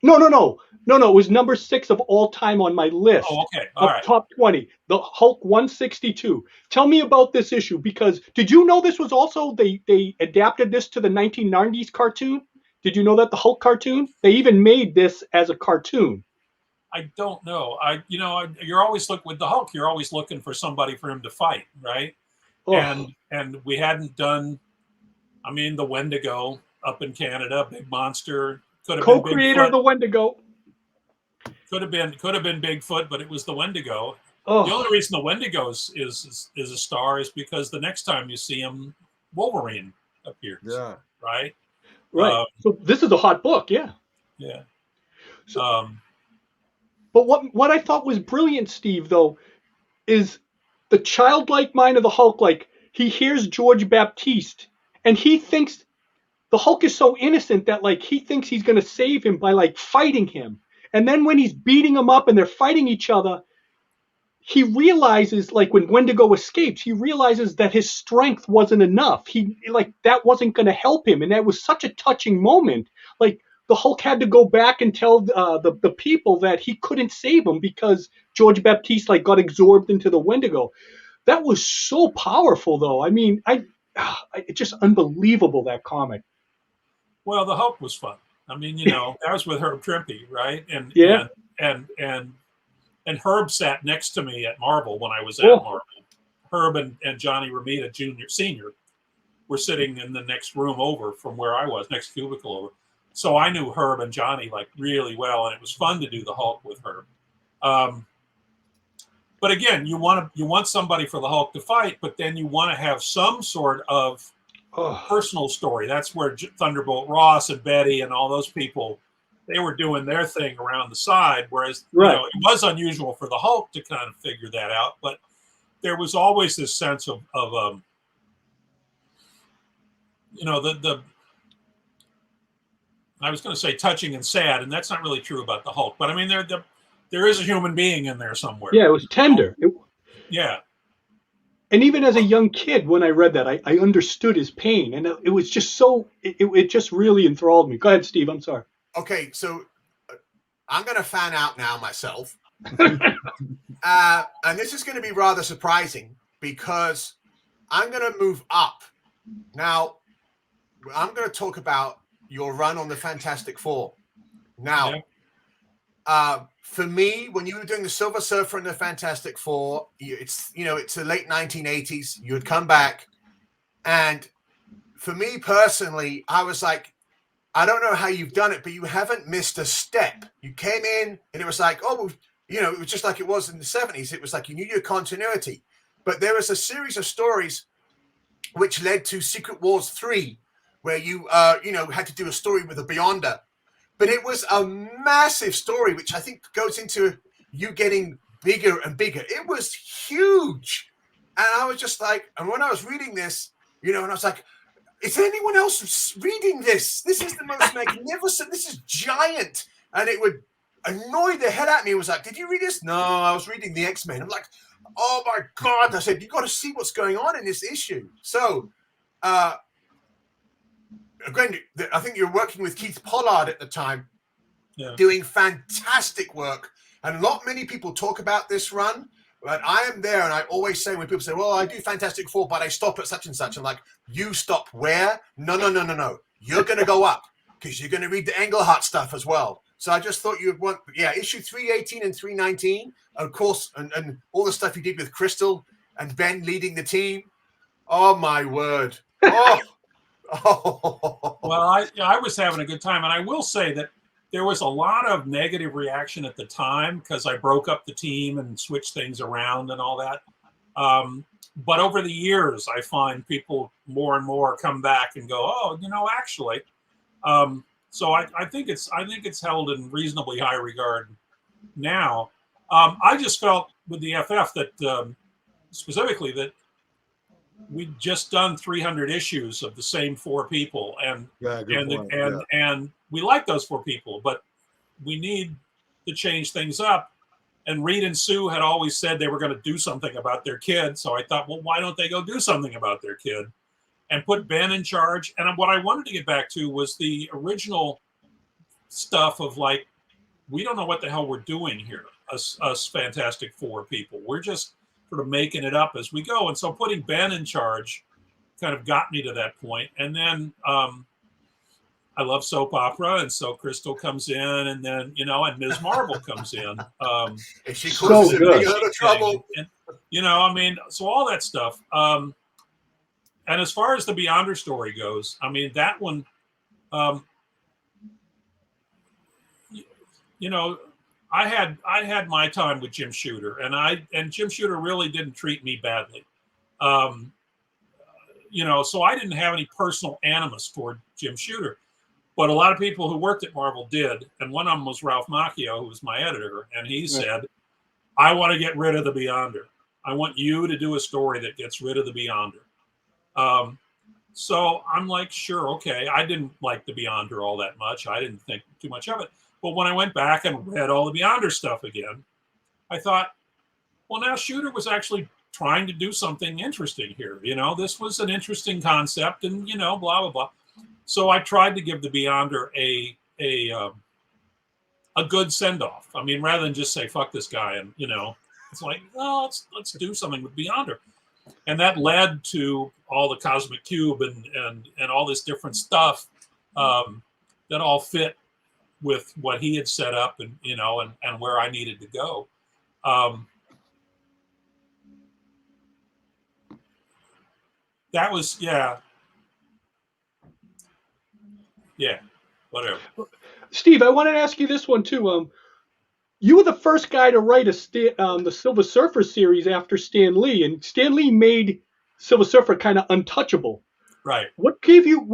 No. It was number 6 of all time on my list oh, okay, all of right. top 20. The Hulk 162. Tell me about this issue, because did you know this was also they adapted this to the 1990s cartoon? Did you know that, the Hulk cartoon? They even made this as a cartoon. I don't know. You're always with the Hulk. You're always looking for somebody for him to fight, right? Oh. And we hadn't done. I mean, the Wendigo up in Canada, big monster. Could have been Co-creator of Bigfoot. the Wendigo. Could have been Bigfoot, but it was the Wendigo. Oh. The only reason the Wendigo is a star is because the next time you see him, Wolverine appears. Yeah. Right. Right. So this is a hot book. Yeah. Yeah. So, but what I thought was brilliant, Steve, though, is the childlike mind of the Hulk. Like, he hears George Baptiste, and he thinks the Hulk is so innocent that, like, he thinks he's going to save him by, like, fighting him. And then when he's beating him up and they're fighting each other, he realizes, like, when Wendigo escapes, he realizes that his strength wasn't enough. That wasn't going to help him. And that was such a touching moment. Like, the Hulk had to go back and tell the people that he couldn't save him because George Baptiste, like, got absorbed into the Wendigo. That was so powerful, though. I mean, it's just unbelievable, that comic. Well, the Hulk was fun. I mean, that was with Herb Trimpe, right? And yeah, and Herb sat next to me at Marvel when I was at Marvel. Herb and Johnny Romita Senior were sitting in the next room over from where I was, next cubicle over. So I knew Herb and Johnny, like, really well, and it was fun to do the Hulk with Herb. But again, you want somebody for the Hulk to fight, but then you want to have some sort of personal story. That's where Thunderbolt Ross and Betty and all those people, they were doing their thing around the side, whereas it was unusual for the Hulk to kind of figure that out. But there was always this sense of I was going to say touching and sad, and that's not really true about the Hulk. But I mean, there is a human being in there somewhere. Yeah, it was tender. Yeah. And even as a young kid, when I read that, I understood his pain, and it was just so. It just really enthralled me. Go ahead, Steve. I'm sorry. Okay, so I'm going to fan out now myself, and this is going to be rather surprising because I'm going to move up. Now, I'm going to talk about your run on the Fantastic Four. Now, for me, when you were doing the Silver Surfer and the Fantastic Four, it's the late 1980s. You would come back, and for me personally, I was like, I don't know how you've done it, but you haven't missed a step. You came in, and it was like, it was just like it was in the 70s. It was like you knew your continuity. But there was a series of stories which led to Secret Wars 3, where you had to do a story with a Beyonder. But it was a massive story, which I think goes into you getting bigger and bigger. It was huge. And I was just like, and when I was reading this, and I was like, is anyone else reading this? This is the most magnificent. This is giant. And it would annoy the hell out of me. It was like, did you read this? No, I was reading the X-Men. I'm like, oh my God. I said, you got to see what's going on in this issue. So, again, I think you're working with Keith Pollard at the time, doing fantastic work. And not many people talk about this run, but I am there. And I always say, when people say, well, I do Fantastic Four, but I stop at such and such. I'm like, you stop where? No. You're going to go up because you're going to read the Englehart stuff as well. So I just thought you'd want, issue 318 and 319, of course, and all the stuff you did with Crystal and Ben leading the team. Oh, my word. Oh. Well, I was having a good time, and I will say that there was a lot of negative reaction at the time because I broke up the team and switched things around and all that. But over the years, I find people more and more come back and go, "Oh, actually." So I think it's held in reasonably high regard now. I just felt with the FF that specifically that we'd just done 300 issues of the same 4 people, and we like those 4 people, but we need to change things up. and Reed and Sue had always said they were going to do something about their kid. So I thought, well, why don't they go do something about their kid and put Ben in charge? And what I wanted to get back to was the original stuff of like, we don't know what the hell we're doing here, us Fantastic Four people. We're just sort of making it up as we go. And so putting Ben in charge kind of got me to that point. And then I love soap opera, and so Crystal comes in, and then and Ms. Marvel comes in. And she so good. Trouble. And, I mean, so all that stuff. And as far as the Beyonder story goes, I mean, that one, I had my time with Jim Shooter, and Jim Shooter really didn't treat me badly. So I didn't have any personal animus toward Jim Shooter. But a lot of people who worked at Marvel did, and one of them was Ralph Macchio, who was my editor, and he said, I want to get rid of the Beyonder. I want you to do a story that gets rid of the Beyonder. So I'm like, sure, okay. I didn't like the Beyonder all that much. I didn't think too much of it. But when I went back and read all the Beyonder stuff again, I thought, well, now Shooter was actually trying to do something interesting here. This was an interesting concept, and, blah, blah, blah. So I tried to give the Beyonder a good send-off. I mean, rather than just say, fuck this guy, and, it's like, well, let's do something with Beyonder. And that led to all the Cosmic Cube and all this different stuff that all fit with what he had set up and, and where I needed to go. That was, yeah, whatever. Steve, I wanted to ask you this one too. You were the first guy to write the Silver Surfer series after Stan Lee, and Stan Lee made Silver Surfer kind of untouchable. Right. Who gave you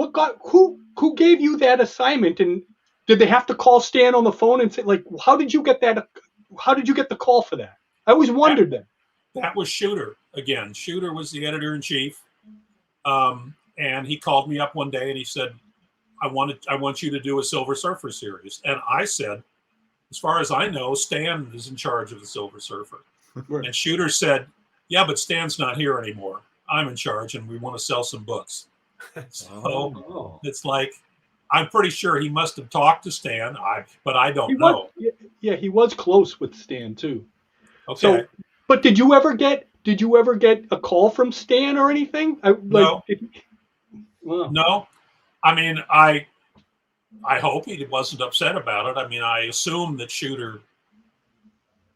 that assignment, and did they have to call Stan on the phone and say, like, how did you get that? How did you get the call for that? I always wondered that. That was Shooter again. Shooter was the editor-in-chief, and he called me up one day and he said, I want you to do a Silver Surfer series. And I said, as far as I know, Stan is in charge of the Silver Surfer. Right. And Shooter said, yeah, but Stan's not here anymore. I'm in charge, and we want to sell some books. So It's like, I'm pretty sure he must have talked to Stan, but I don't know. Yeah, he was close with Stan too. Okay. So, but did you ever get a call from Stan or anything? No. No. I mean, I hope he wasn't upset about it. I mean, I assume that Shooter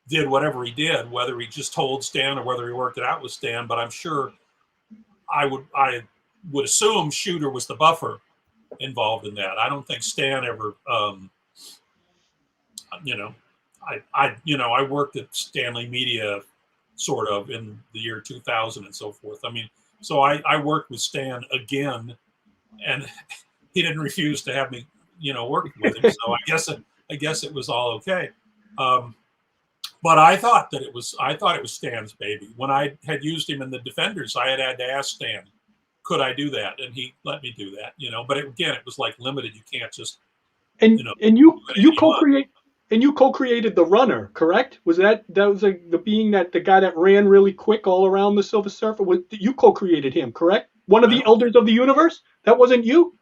did whatever he did, whether he just told Stan or whether he worked it out with Stan. But I'm sure I would assume Shooter was the buffer involved in that. I don't think Stan ever, I worked at Stanley Media sort of in the year 2000 and so forth. I mean, so I worked with Stan again, and he didn't refuse to have me, work with him. So I guess it was all okay. But I thought it was Stan's baby. When I had used him in the Defenders, I had to ask Stan, could I do that? And he let me do that, But it was like limited. You can't just. And you co-created the Runner, correct? Was that was like the guy that ran really quick all around the Silver Surfer? You co-created him, correct? One of the Elders of the Universe. That wasn't you?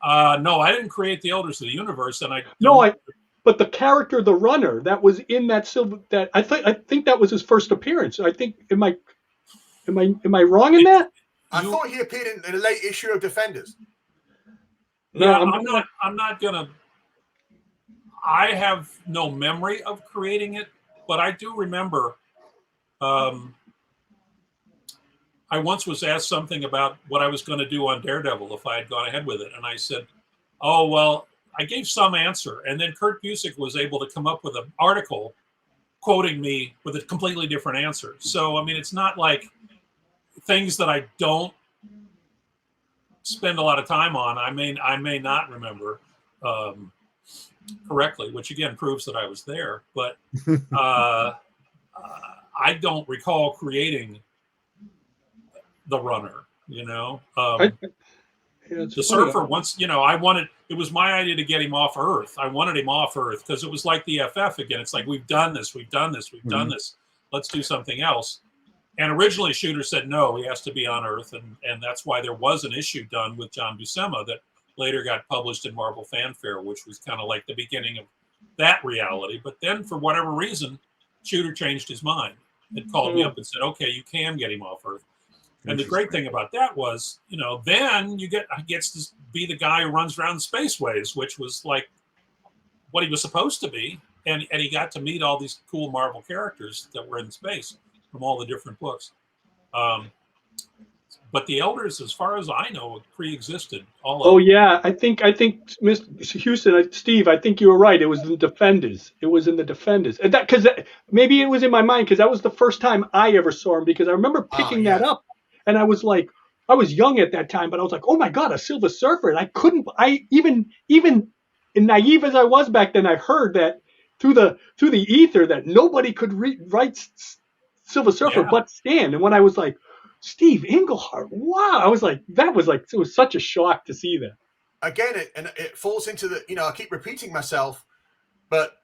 No, I didn't create the Elders of the Universe, and but the character, the Runner, that was in that I think that was his first appearance. I think am I wrong in that? I thought he appeared in a late issue of Defenders. No, yeah, I'm not gonna. I have no memory of creating it, but I do remember. I once was asked something about what I was going to do on Daredevil if I had gone ahead with it, and I said, "Oh well." I gave some answer, and then Kurt Busiek was able to come up with an article quoting me with a completely different answer. So, I mean, it's not like things that I don't spend a lot of time on. I may not remember correctly, which again proves that I was there. But I don't recall creating the Runner. The Surfer once, I wanted. it was my idea to get him off Earth. I wanted him off Earth because it was like the FF again. It's like, we've done this, we've done this, we've done this. Let's do something else. And originally Shooter said, no, he has to be on Earth. And that's why there was an issue done with John Buscema that later got published in Marvel Fanfare, which was kind of like the beginning of that reality. But then for whatever reason, Shooter changed his mind. It called me up and said, okay, you can get him off Earth. And the great thing about that was, you know, then he gets to be the guy who runs around spaceways, which was like what he was supposed to be. And he got to meet all these cool Marvel characters that were in space from all the different books. But the Elders, as far as I know, pre-existed. Yeah, I think, Mr. Houston, Steve, I think you were right. It was the Defenders. It was in the Defenders, and because maybe it was in my mind because that was the first time I ever saw him. Because I remember picking that up, and I was like, I was young at that time, but I was like, oh my God, a Silver Surfer! And I even naive as I was back then, I heard that through the ether that nobody could write Silver Surfer but Stan. And when I was like, Steve Englehart, wow! I was like, it was such a shock to see that. Again, it falls into the, you know, I keep repeating myself, but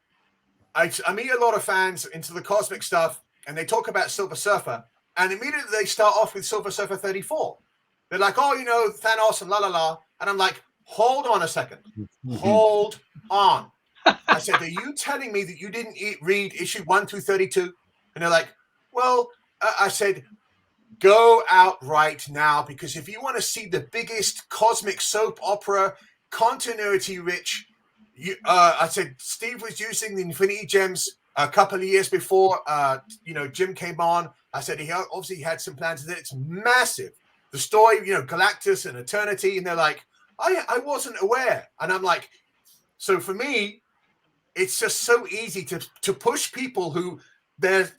I meet a lot of fans into the cosmic stuff, and they talk about Silver Surfer, and immediately they start off with Silver Surfer 34. They're like, oh, you know, Thanos and la la la, and I'm like, hold on a second, hold on. I said, are you telling me that you didn't read issue 1 through 32? And they're like, well, I said, go out right now, because if you want to see the biggest cosmic soap opera, continuity rich, I said Steve was using the Infinity Gems a couple of years before, you know, Jim came on. I said he obviously had some plans that it's massive. The story, you know, Galactus and Eternity, and they're like, I wasn't aware. And I'm like, so for me, it's just so easy to push people who they're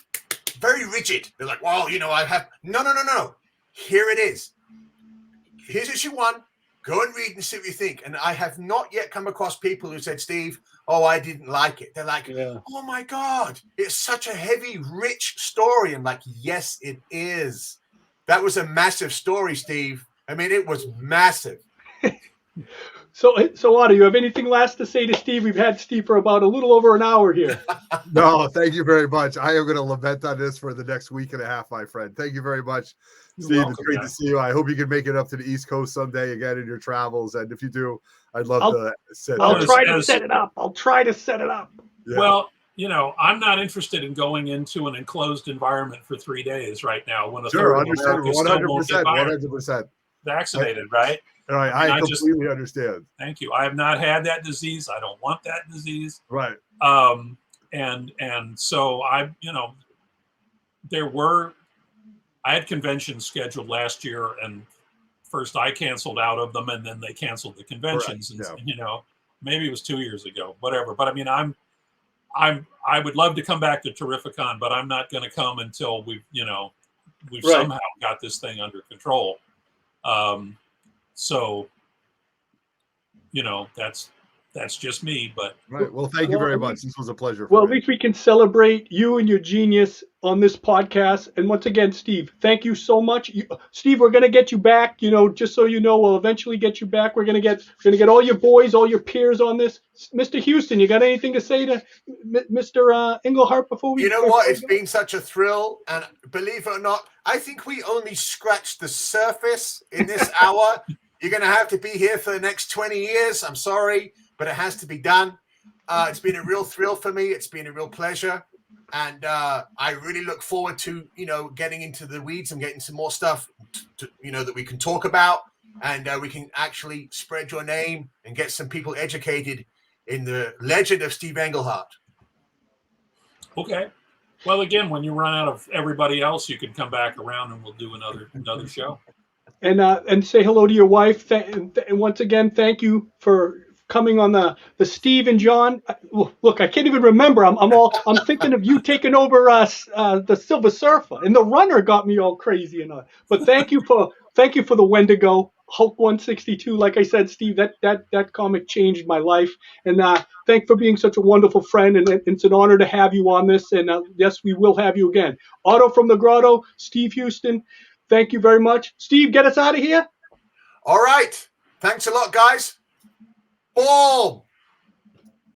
very rigid. They're like, well, you know, I have no. Here it is. Here's issue 1. Go and read and see what you think. And I have not yet come across people who said, Steve, oh, I didn't like it. They're like, oh my God, it's such a heavy, rich story. I'm like, yes, it is. That was a massive story, Steve. I mean, it was massive. So Otto, you have anything last to say to Steve? We've had Steve for about a little over an hour here. No, thank you very much. I am going to lament on this for the next week and a half, my friend. Thank you very much, Steve. Welcome, it's great to see you. I hope you can make it up to the East Coast someday again in your travels. And if you do, I'd love to sit. I'll try to set it up. Yeah. Well, you know, I'm not interested in going into an enclosed environment for 3 days right now when a third of America still won't get 100% vaccinated, right? All right, I completely understand. Thank you. I have not had that disease. I don't want that disease. Right. And so I had conventions scheduled last year, and first I canceled out of them, and then they canceled the conventions. Correct. And you know, maybe it was 2 years ago, whatever. But I mean, I would love to come back to Terrificon, but I'm not going to come until we've somehow got this thing under control. So, you know, that's just me, but right. Well, thank you very much. This was a pleasure. Well, at least we can celebrate you and your genius on this podcast. And once again, Steve, thank you so much. Steve, we're going to get you back, you know, just so you know, we'll eventually get you back. We're going to get all your boys, all your peers on this. Mr. Houston, you got anything to say to Mr. Englehart before we... You know what? It's been such a thrill. And believe it or not, I think we only scratched the surface in this hour. You're going to have to be here for the next 20 years. I'm sorry, but it has to be done. It's been a real thrill for me. It's been a real pleasure. And I really look forward to, you know, getting into the weeds and getting some more stuff, you know, that we can talk about. And we can actually spread your name and get some people educated in the legend of Steve Englehart. Okay. Well, again, when you run out of everybody else, you can come back around and we'll do another show. And say hello to your wife. And once again, thank you for coming on the Steve and John. Look, I can't even remember. I'm thinking of you taking over the Silver Surfer, and the Runner got me all crazy and all. But thank you for the Wendigo Hulk 162. Like I said, Steve, that comic changed my life. And thanks for being such a wonderful friend. And it's an honor to have you on this. And yes, we will have you again. Otto from the Grotto, Steve Houston. Thank you very much. Steve, get us out of here. All right. Thanks a lot, guys. Boom!